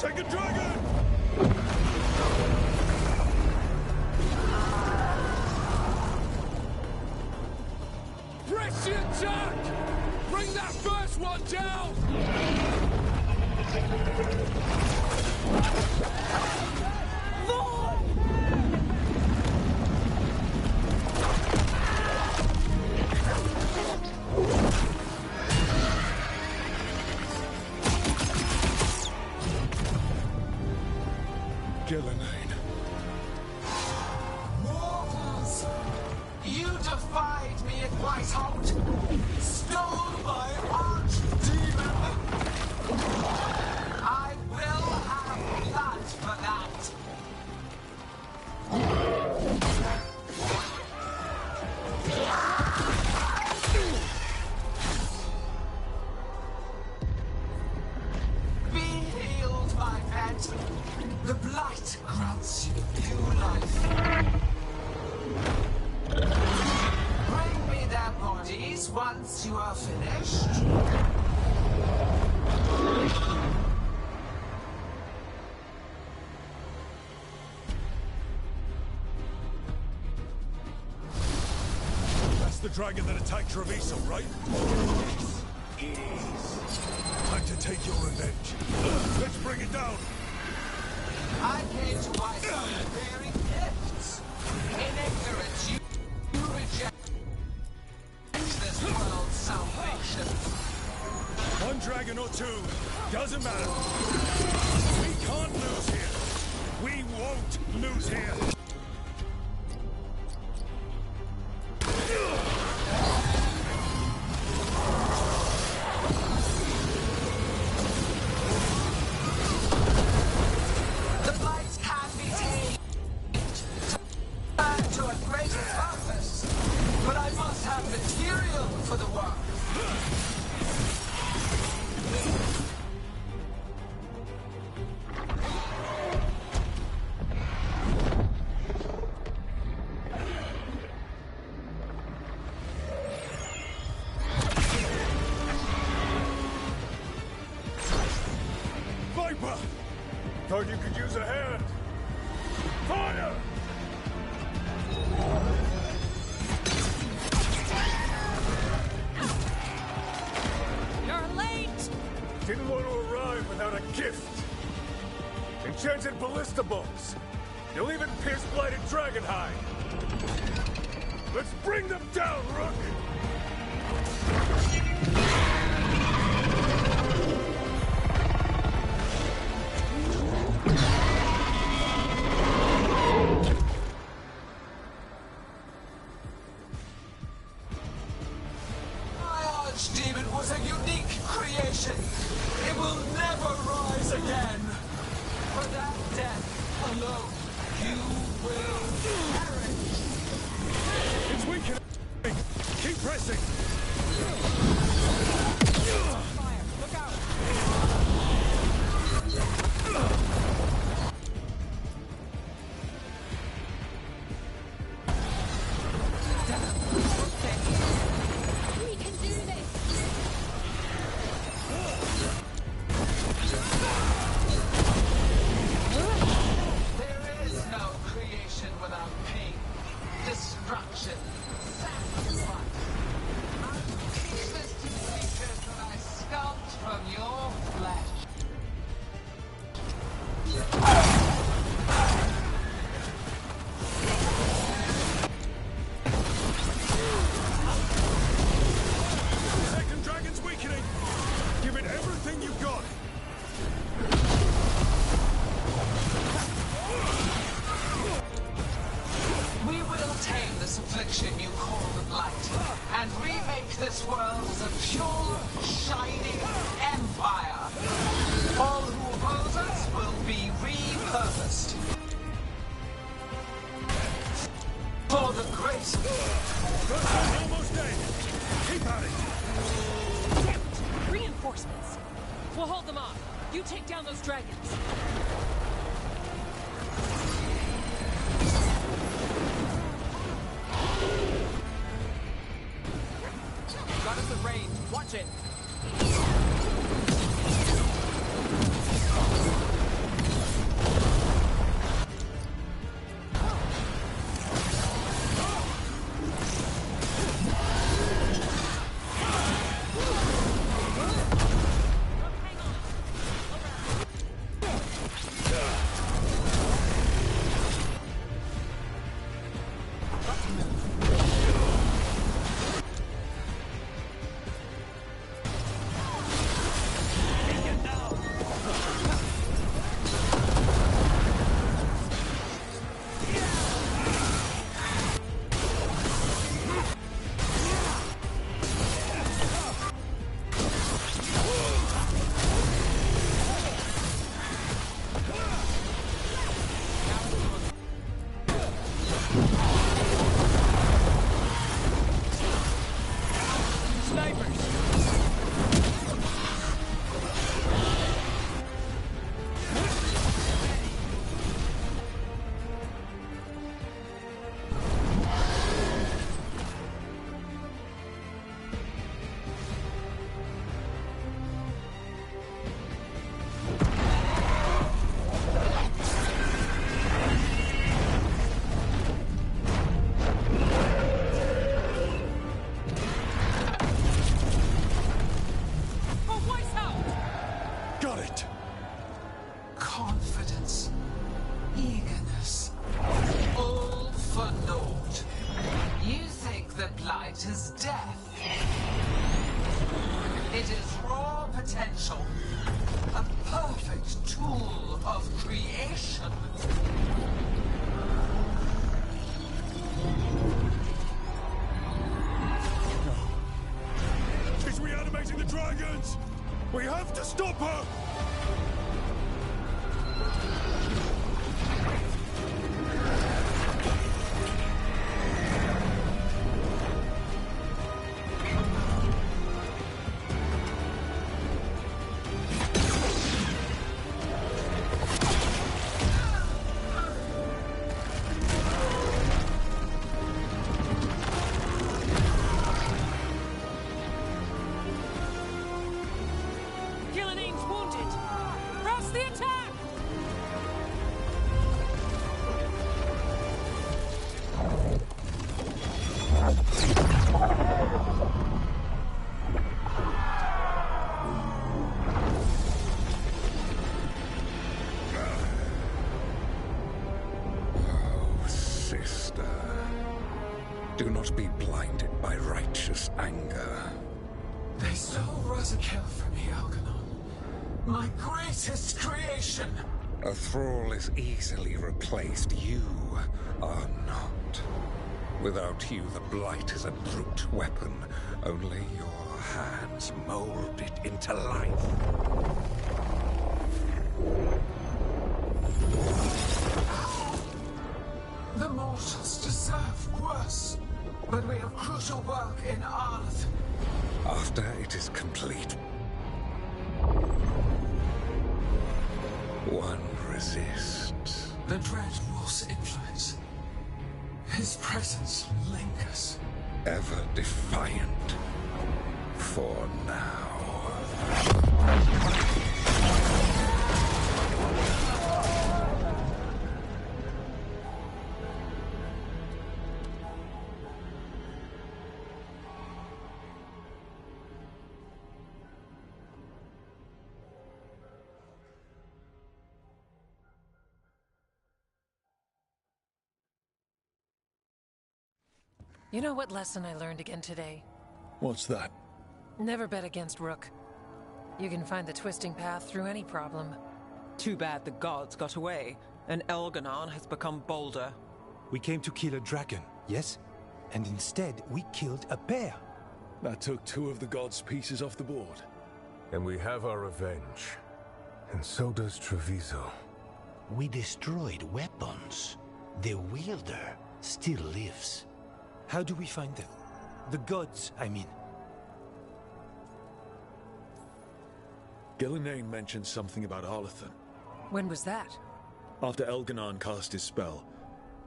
Second dragon! Press the attack! Bring that first one down! Gillenane. Mortals! You defied me at Whitehout! Stole my archdemon! I will have blood for that! Be healed, my pet! The blight grants you new life. Bring me their bodies once you are finished. That's the dragon that attacked Treviso, right? Yes, it is. Time to take your revenge. Let's bring it down. I came to myself bearing gifts. In ignorance, you reject this world's salvation. One dragon or two, doesn't matter. We can't lose here. We won't lose here. The blight can be tamed to a greater purpose, but I must have material for the work. Viper! Thought you could use a hand. Fire! You're late! Didn't want to arrive without a gift. Enchanted ballista bolts. You'll even pierce blighted dragon hide. Let's bring them down, Rook! My archdemon was a unique creation. It will never rise again. For that death alone, you will perish. It's weakening! Keep pressing! Fire! Look out! We can do this! There is no creation without pain, destruction, sacrifice. I teach this to creatures that I sculpt from your flesh. Second dragon's weakening! Give it everything you've got! We will tame this affliction you call the Blight, and remake this world as a pure, shining empire. All who oppose us will be repurposed. For the great... First one's almost dead! Keep at it! Damn it! Reinforcements! We'll hold them off. You take down those dragons. Got us at range. Watch it. potential. A perfect tool of creation. She's reanimating the dragons! We have to stop her! Do not be blinded by righteous anger. They stole Rosakill from me, Algernon. My greatest creation. A thrall is easily replaced. You are not. Without you, the Blight is a brute weapon. Only your hands mold it into life. The mortals deserve worse. But we have crucial work in Arth. After it is complete, one resists. The Dread Wolf's influence. His presence lingers. Ever defiant. For now. You know what lesson I learned again today? What's that? Never bet against Rook. You can find the twisting path through any problem. Too bad the gods got away, and Elganon has become bolder. We came to kill a dragon, yes? And instead, we killed a bear. That took 2 of the gods' pieces off the board. And we have our revenge. And so does Treviso. We destroyed weapons. The wielder still lives. How do we find them? The gods, I mean. Gillenane mentioned something about Arlathan. When was that? After Elganon cast his spell,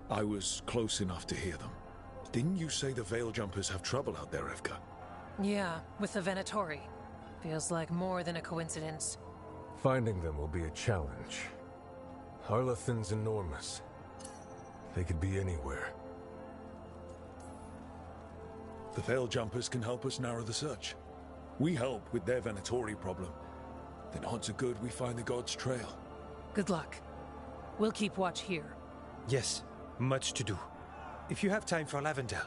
I was close enough to hear them. Didn't you say the Veil Jumpers have trouble out there, Evka? Yeah, with the Venatori. Feels like more than a coincidence. Finding them will be a challenge. Arlathan's enormous. They could be anywhere. The Veil Jumpers can help us narrow the search. We help with their Venatori problem. Then odds are good we find the God's trail. Good luck. We'll keep watch here. Yes, much to do. If you have time for Lavendel,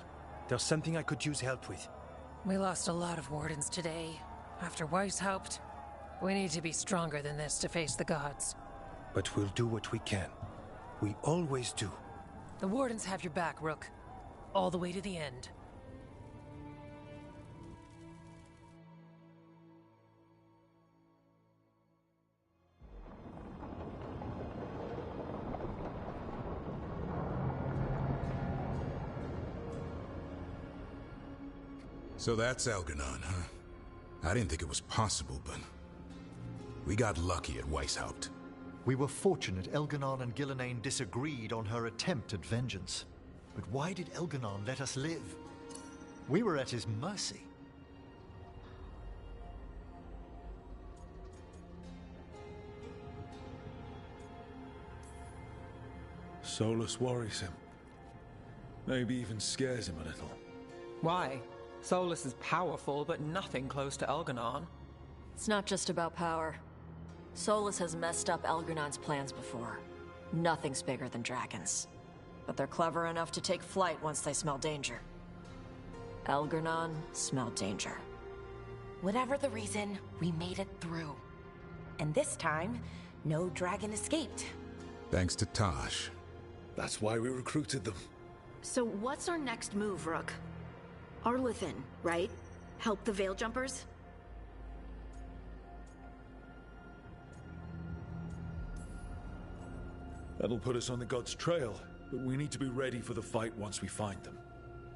there's something I could use help with. We lost a lot of wardens today. After Weishaupt, we need to be stronger than this to face the gods. But we'll do what we can. We always do. The wardens have your back, Rook. All the way to the end. So that's Elganon, huh? I didn't think it was possible, but we got lucky at Weishaupt. We were fortunate Elganon and Gillenane disagreed on her attempt at vengeance. But why did Elganon let us live? We were at his mercy. Solus worries him. Maybe even scares him a little. Why? Solus is powerful, but nothing close to Elganon. It's not just about power. Solus has messed up Elganon's plans before. Nothing's bigger than dragons. But they're clever enough to take flight once they smell danger. Elganon smelled danger. Whatever the reason, we made it through. And this time, no dragon escaped. Thanks to Tosh. That's why we recruited them. So what's our next move, Rook? Arlethan, right? Help the Veil Jumpers? That'll put us on the gods' trail, but we need to be ready for the fight once we find them.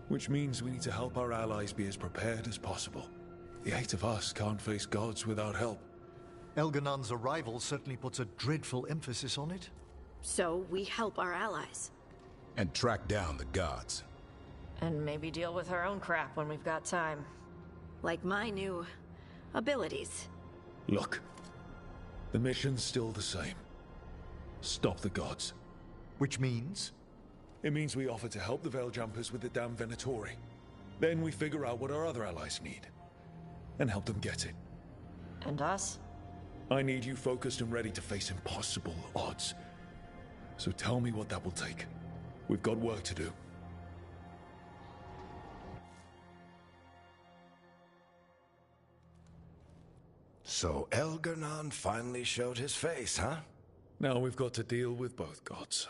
Which means we need to help our allies be as prepared as possible. The 8 of us can't face gods without help. Elganon's arrival certainly puts a dreadful emphasis on it. So we help our allies. And track down the gods. And maybe deal with our own crap when we've got time. Like my new abilities. Look, the mission's still the same. Stop the gods. Which means? It means we offer to help the Veil Jumpers with the damn Venatori. Then we figure out what our other allies need. And help them get it. And us? I need you focused and ready to face impossible odds. So tell me what that will take. We've got work to do. So Elganon finally showed his face, huh? Now we've got to deal with both gods.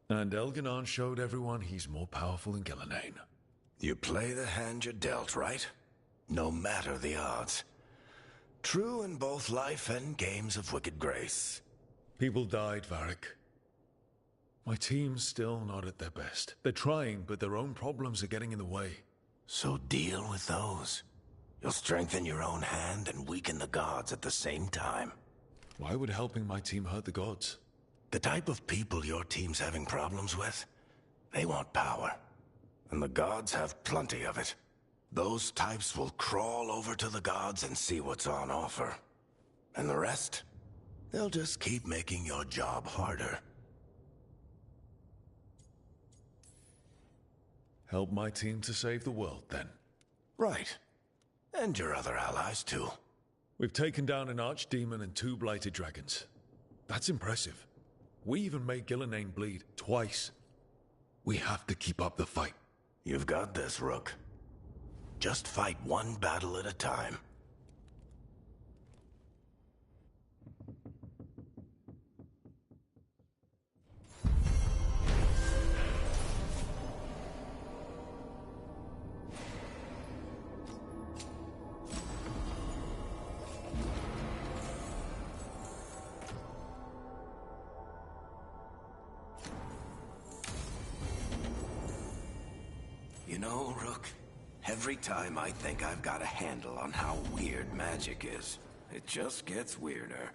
And Elganon showed everyone he's more powerful than Gillenane. You play the hand you're dealt, right? No matter the odds. True in both life and games of wicked grace. People died, Varric. My team's still not at their best. They're trying, but their own problems are getting in the way. So deal with those. You'll strengthen your own hand and weaken the gods at the same time. Why would helping my team hurt the gods? The type of people your team's having problems with, they want power. And the gods have plenty of it. Those types will crawl over to the gods and see what's on offer. And the rest, they'll just keep making your job harder. Help my team to save the world, then. Right. And your other allies, too. We've taken down an archdemon and 2 blighted dragons. That's impressive. We even made Gillenane bleed twice. We have to keep up the fight. You've got this, Rook. Just fight one battle at a time. You know, Rook, every time I think I've got a handle on how weird magic is, it just gets weirder.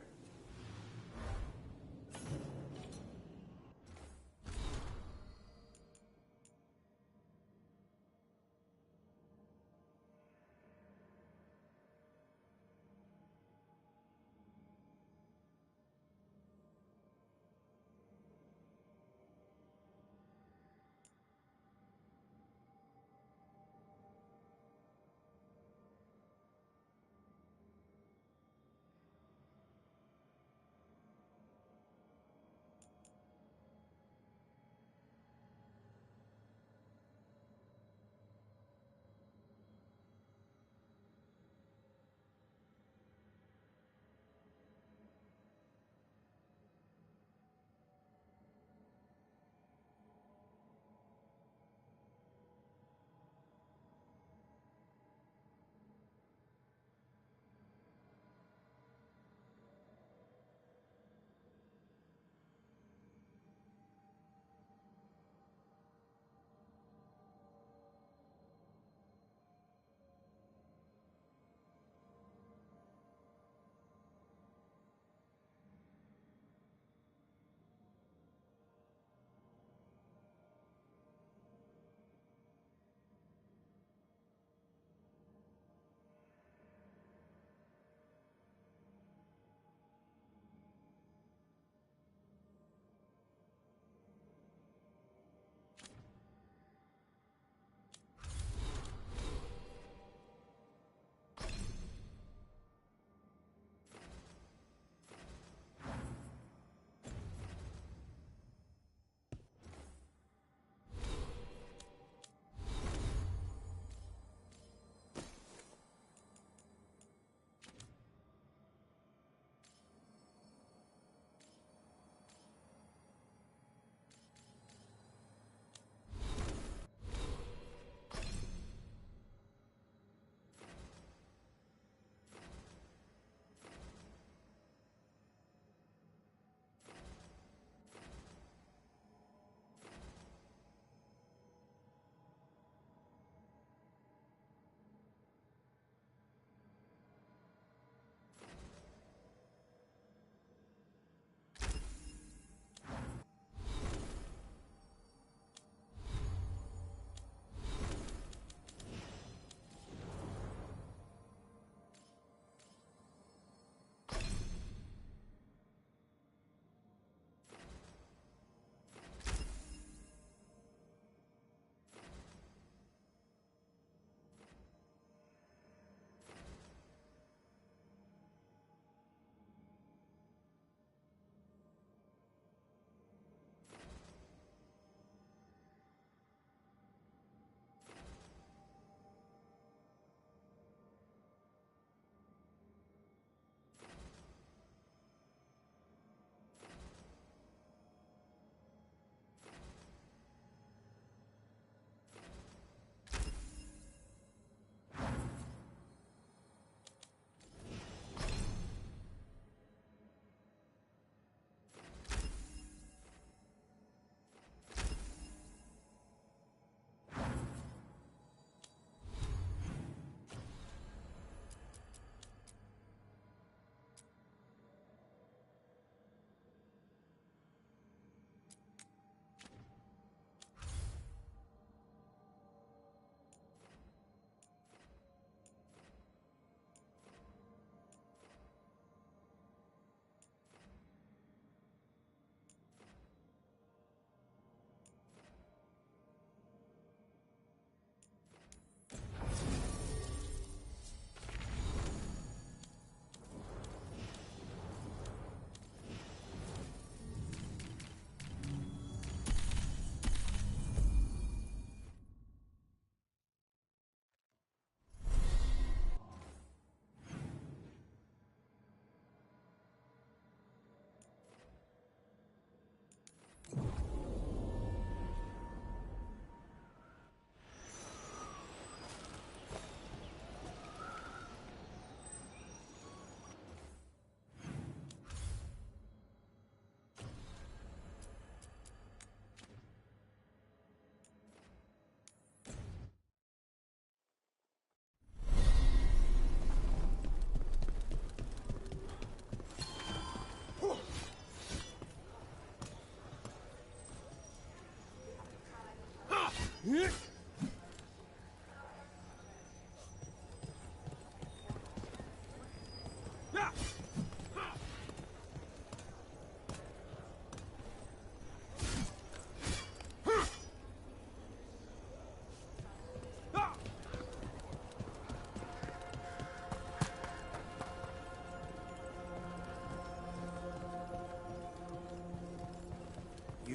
You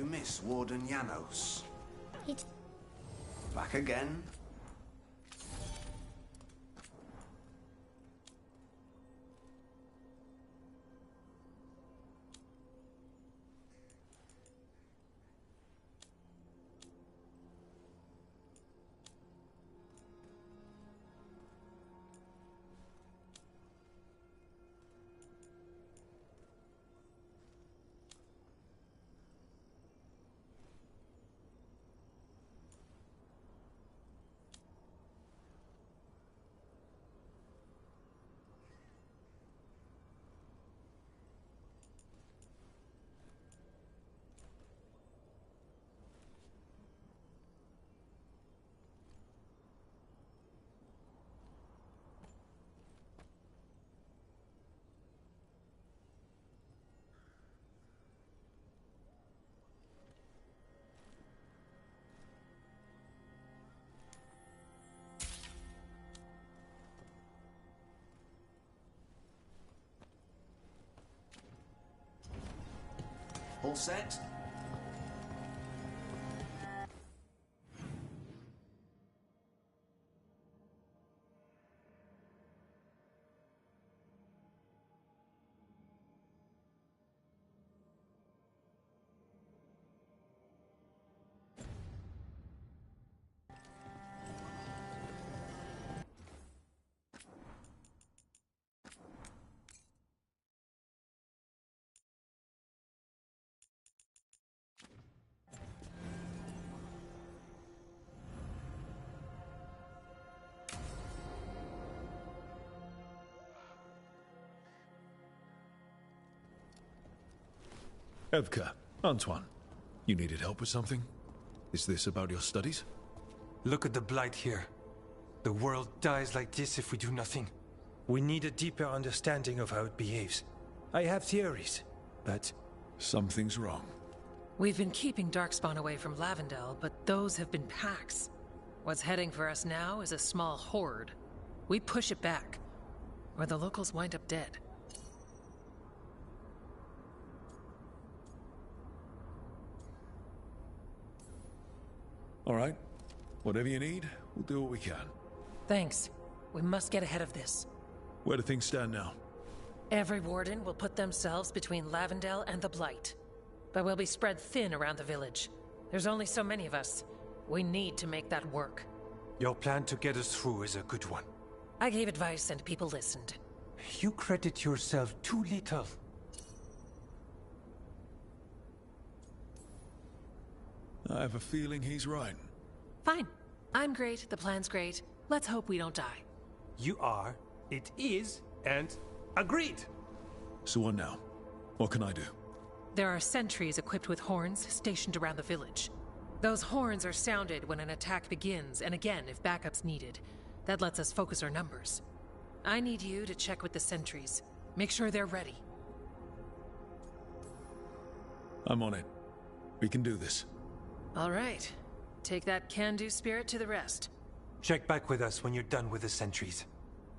miss Warden Janos. Back again? All set? Evka, Antoine, you needed help with something? Is this about your studies? Look at the blight here. The world dies like this if we do nothing. We need a deeper understanding of how it behaves. I have theories, but... Something's wrong. We've been keeping Darkspawn away from Lavendel, but those have been packs. What's heading for us now is a small horde. We push it back, or the locals wind up dead. All right. Whatever you need, we'll do what we can. Thanks. We must get ahead of this. Where do things stand now? Every warden will put themselves between Lavendel and the Blight. But we'll be spread thin around the village. There's only so many of us. We need to make that work. Your plan to get us through is a good one. I gave advice and people listened. You credit yourself too little. I have a feeling he's right. Fine. I'm great, the plan's great. Let's hope we don't die. You are, it is, and agreed! So what now? What can I do? There are sentries equipped with horns stationed around the village. Those horns are sounded when an attack begins, and again if backup's needed. That lets us focus our numbers. I need you to check with the sentries. Make sure they're ready. I'm on it. We can do this. All right. Take that can-do spirit to the rest. Check back with us when you're done with the sentries.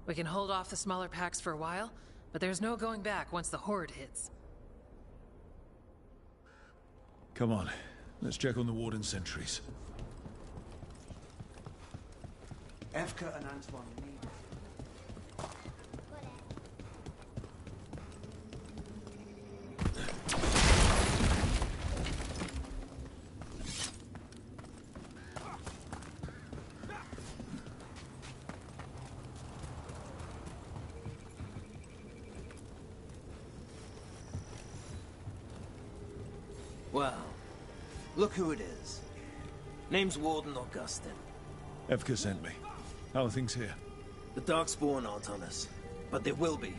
We can hold off the smaller packs for a while, but there's no going back once the horde hits. Come on. Let's check on the warden sentries. Evka and Antoine need... Well, look who it is. Name's Warden Augustin. Evka sent me. How are things here? The Darkspawn aren't on us, but they will be.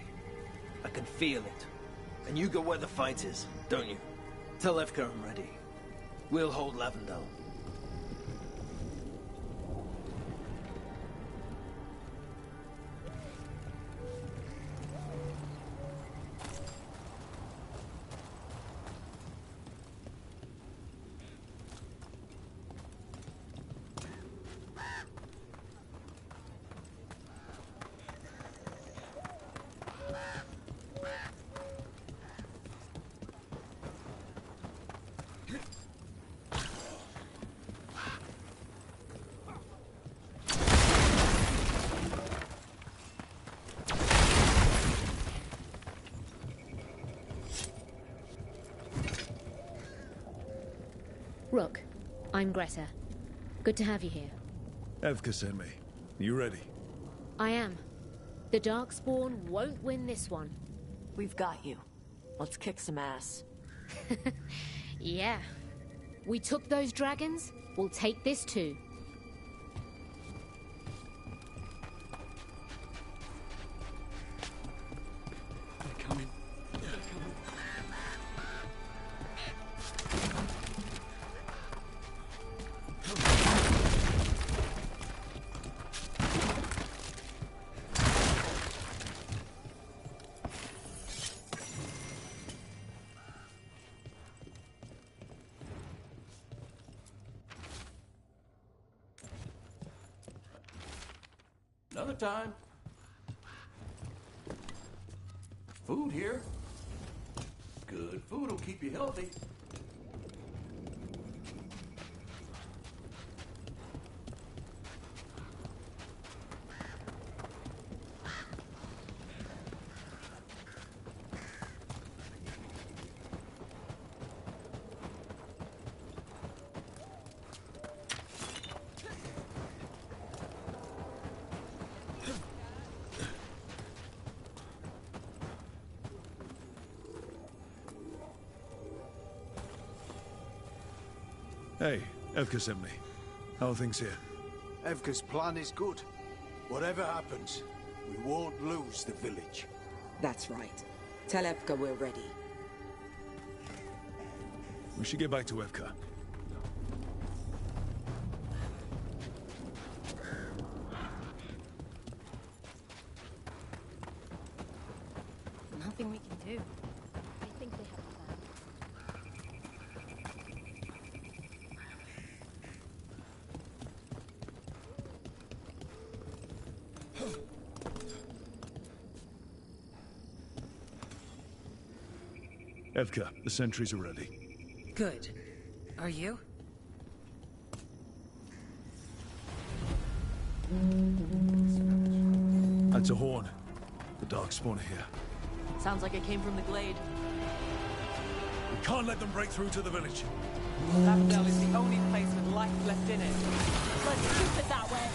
I can feel it. And you go where the fight is, don't you? Tell Evka I'm ready. We'll hold Lavendel. Rook, I'm Greta. Good to have you here. Evka sent me. You ready? I am. The Darkspawn won't win this one. We've got you. Let's kick some ass. Yeah. We took those dragons, we'll take this too. They're coming. Another time. Food here. Good food will keep you healthy. Hey, Evka sent me. How are things here? Evka's plan is good. Whatever happens, we won't lose the village. That's right. Tell Evka we're ready. We should get back to Evka. Nothing we can do. I think they have a plan. Evka, the sentries are ready. Good. Are you? That's a horn. The Darkspawn are here. Sounds like it came from the glade. We can't let them break through to the village. That cell is the only place with life left in it. Let's keep it that way.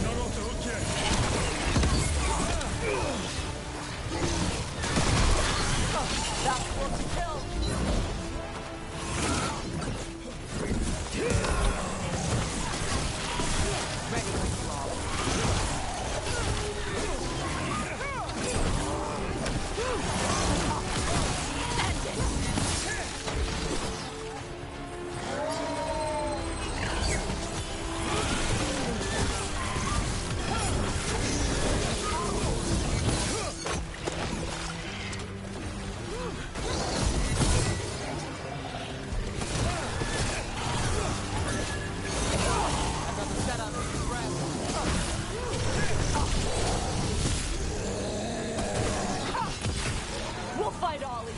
Not off the hook yet. That's one to kill. Ready when you are. Another setup. We'll fight all of you.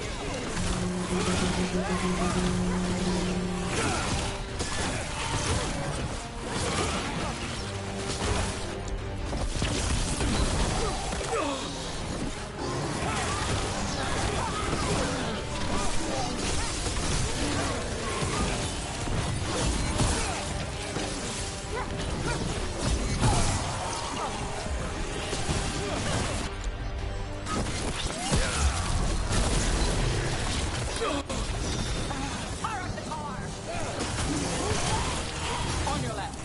Fire up the car. On your left.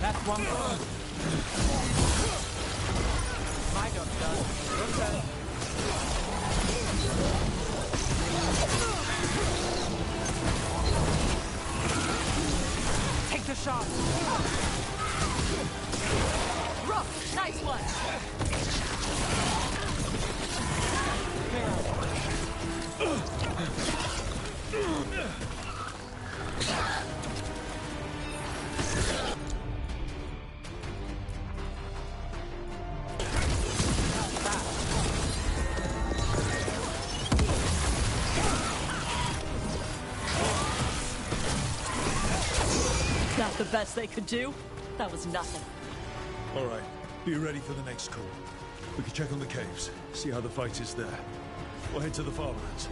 That's one third. My job's done. Your turn. Take the shot. Rook, nice one. The best they could do? That was nothing. All right, be ready for the next call. We can check on the caves, see how the fight is there. We'll head to the farmlands.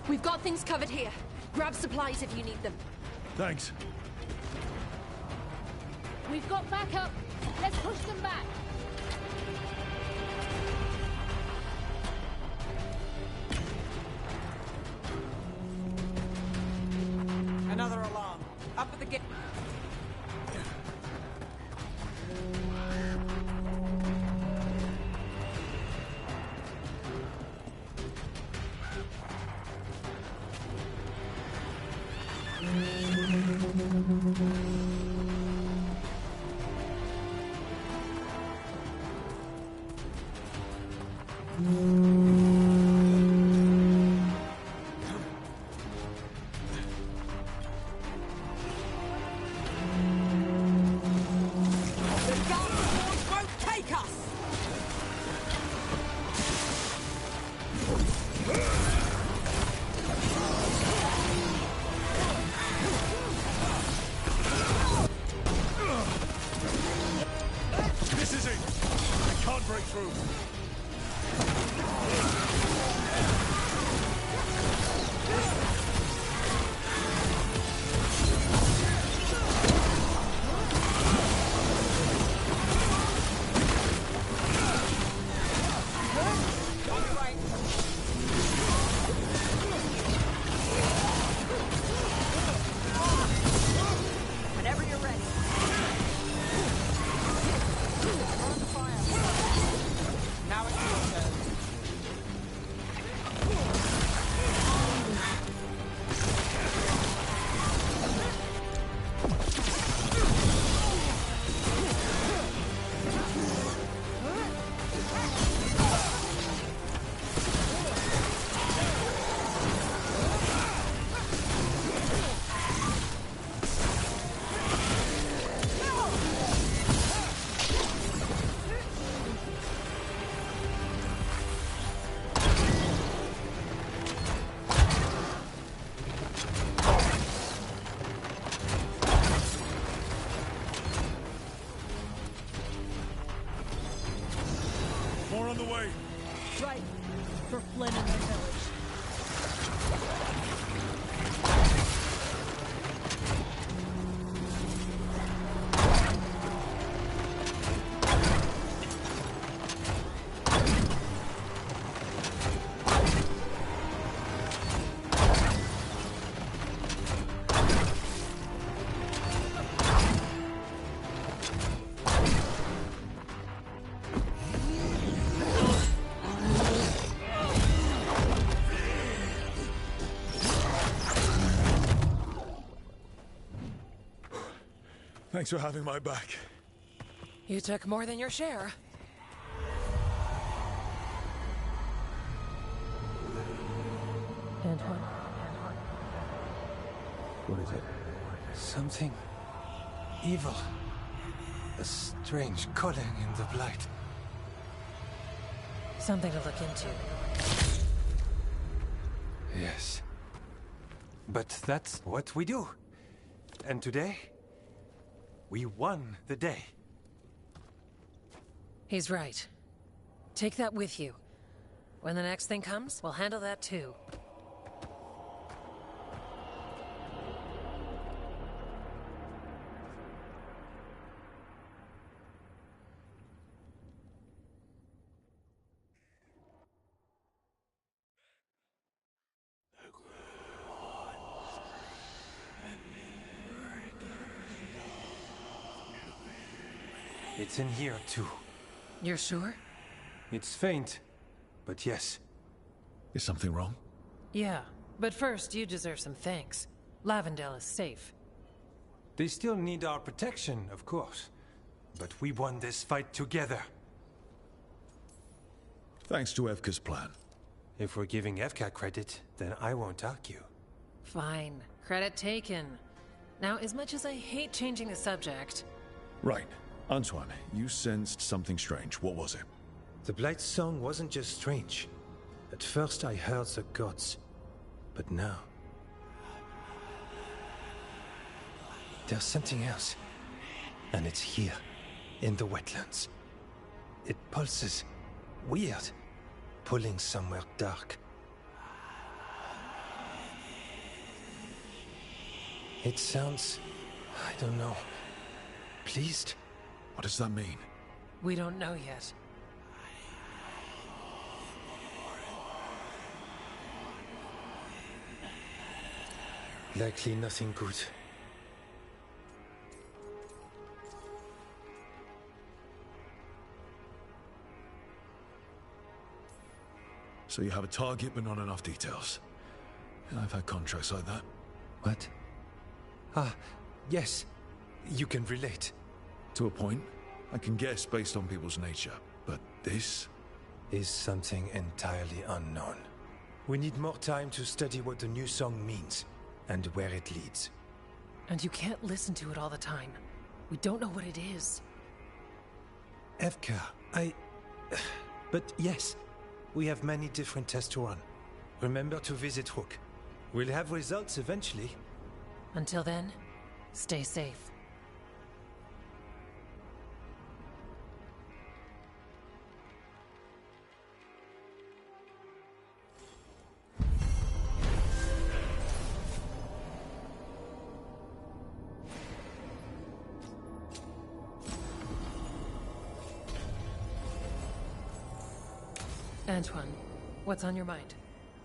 We've got things covered here. Grab supplies if you need them. Thanks. We've got backup. Let's push them back. Another alarm. Up at the gate. This is it! We can't break through! Whenever you're ready. Now it's your turn. More on the way! Right. For Flynn and the village. Thanks for having my back. You took more than your share. Antoine. What is it? Something evil. A strange calling in the blight. Something to look into. Yes. But that's what we do. And today, we won the day. He's right. Take that with you. When the next thing comes, we'll handle that too. It's in here too. You're sure? It's faint, but yes. Is something wrong? Yeah, but first you deserve some thanks. Lavendale is safe. They still need our protection, of course. But we won this fight together. Thanks to Evka's plan. If we're giving Evka credit, then I won't argue. Fine. Credit taken. Now, as much as I hate changing the subject... Right. Antoine, you sensed something strange. What was it? The Blight's song wasn't just strange. At first I heard the gods. But now... there's something else. And it's here, in the wetlands. It pulses. Weird. Pulling somewhere dark. It sounds... I don't know. Pleased? What does that mean? We don't know yet. Likely nothing good. So you have a target but not enough details. I've had contracts like that. What? Ah, yes. You can relate. To a point. I can guess based on people's nature. But this? Is something entirely unknown. We need more time to study what the new song means, and where it leads. And you can't listen to it all the time. We don't know what it is. Evka, But yes, we have many different tests to run. Remember to visit Rook. We'll have results eventually. Until then, stay safe. Antoine, what's on your mind?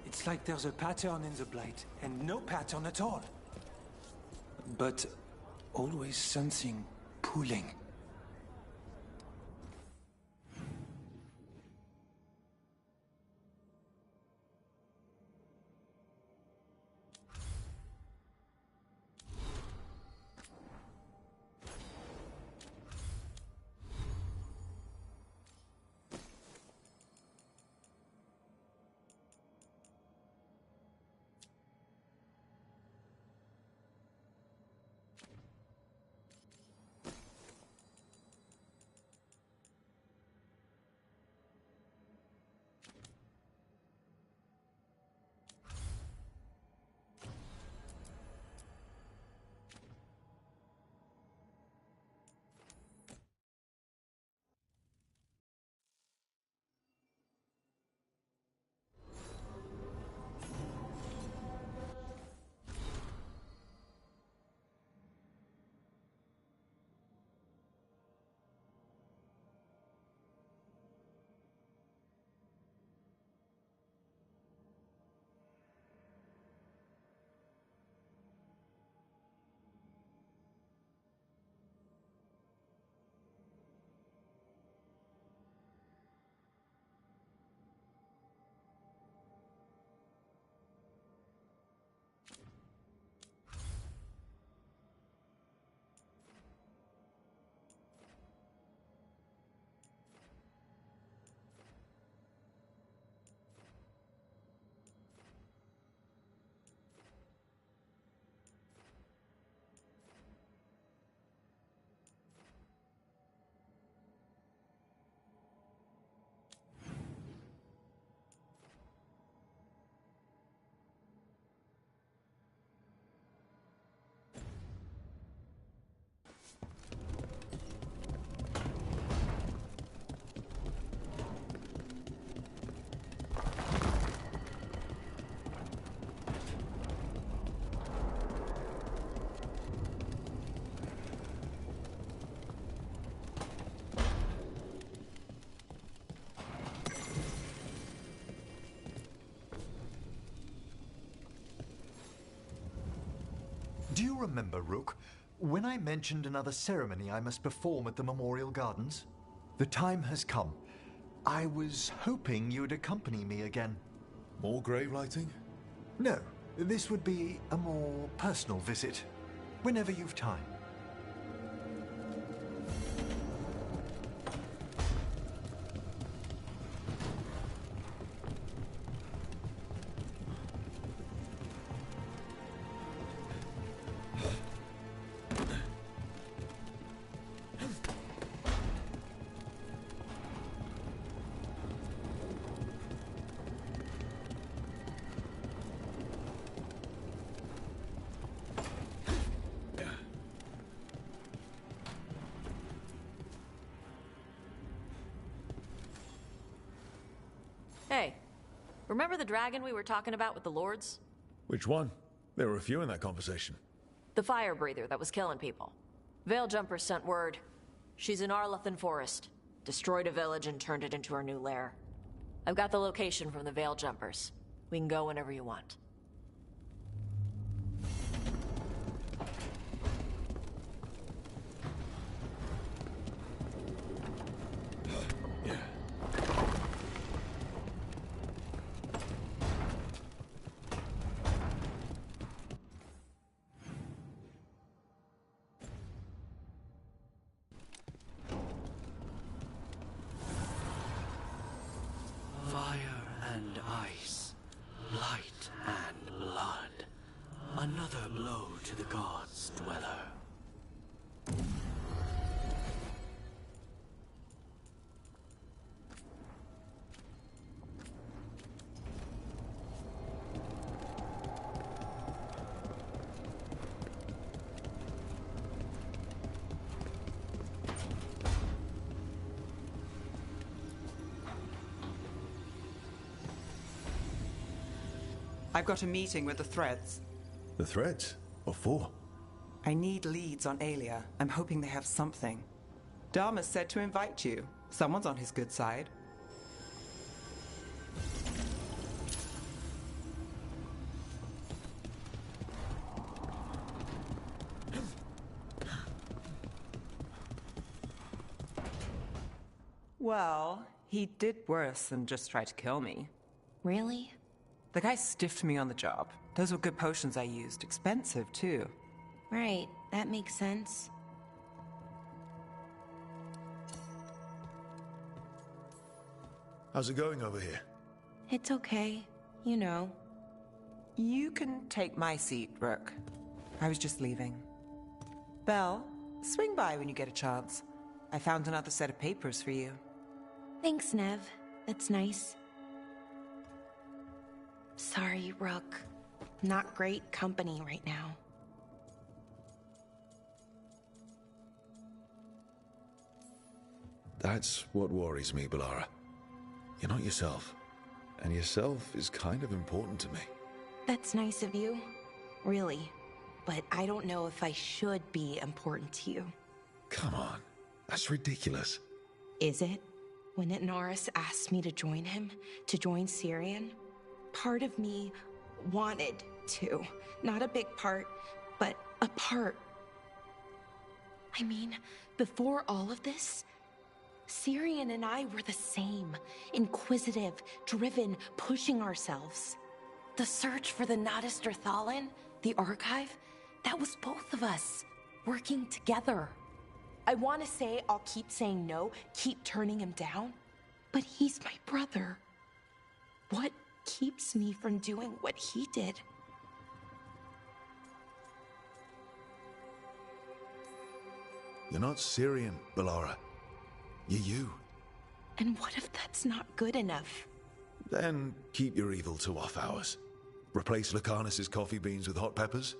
It's like there's a pattern in the Blight, and no pattern at all. But always something pulling. Do you remember, Rook, when I mentioned another ceremony I must perform at the Memorial Gardens? The time has come. I was hoping you'd accompany me again. More grave lighting? No, this would be a more personal visit, whenever you've time. Hey, remember the dragon we were talking about with the lords? Which one? There were a few in that conversation. The fire breather that was killing people. Veiljumpers sent word. She's in Arlathan Forest. Destroyed a village and turned it into her new lair. I've got the location from the Veiljumpers. We can go whenever you want. Fire and ice, light and blood. Another blow to the gods' dweller. I've got a meeting with the Threads. The Threads? What for? I need leads on Aelia. I'm hoping they have something. Dharma said to invite you. Someone's on his good side. Well, he did worse than just try to kill me. Really? The guy stiffed me on the job. Those were good potions I used. Expensive, too. Right, that makes sense. How's it going over here? It's okay. You know. You can take my seat, Rook. I was just leaving. Belle, swing by when you get a chance. I found another set of papers for you. Thanks, Nev. That's nice. Sorry, Rook. Not great company right now. That's what worries me, Bellara. You're not yourself. And yourself is kind of important to me. That's nice of you. Really. But I don't know if I should be important to you. Come on. That's ridiculous. Is it? When Norris asked me to join him, to join Syrian, part of me wanted to. Not a big part, but a part. I mean, before all of this, Syrian and I were the same. Inquisitive, driven, pushing ourselves. The search for the Nadister Thalin, the archive, that was both of us, working together. I want to say I'll keep saying no, keep turning him down, but he's my brother. What keeps me from doing what he did? You're not Syrian, Bellara. You're you. And what if that's not good enough? Then keep your evil to off hours. Replace Lucanus's coffee beans with hot peppers.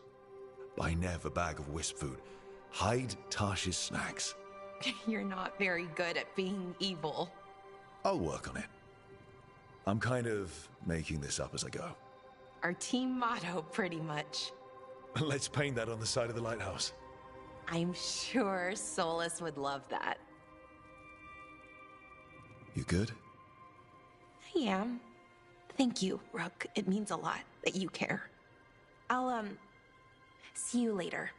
Buy Nev a bag of wisp food. Hide Tarsh's snacks. You're not very good at being evil. I'll work on it. I'm kind of making this up as I go. Our team motto, pretty much. Let's paint that on the side of the lighthouse. I'm sure Solus would love that. You good? I am. Thank you, Rook. It means a lot that you care. I'll, see you later.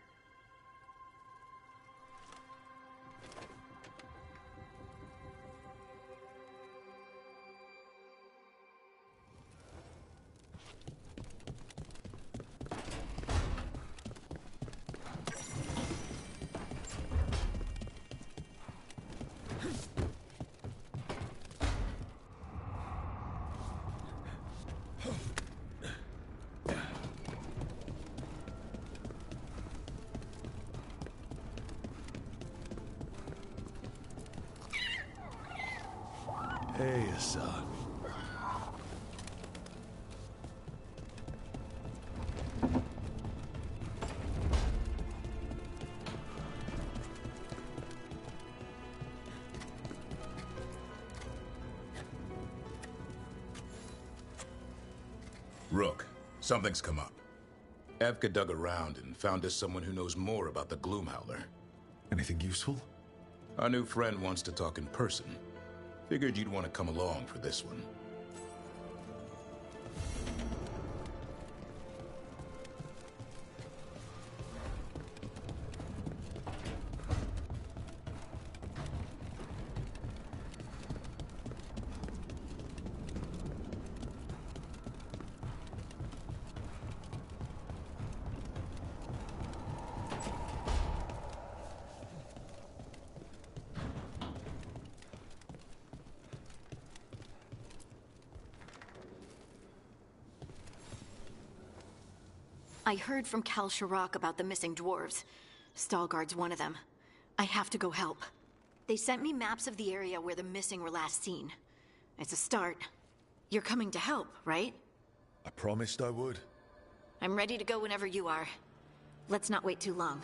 Hey, son. Rook, something's come up. Evka dug around and found us someone who knows more about the Gloomhowler. Anything useful? Our new friend wants to talk in person. Figured you'd want to come along for this one. I heard from Kal Shirak about the missing dwarves. Stalguard's one of them. I have to go help. They sent me maps of the area where the missing were last seen. It's a start. You're coming to help, right? I promised I would. I'm ready to go whenever you are. Let's not wait too long.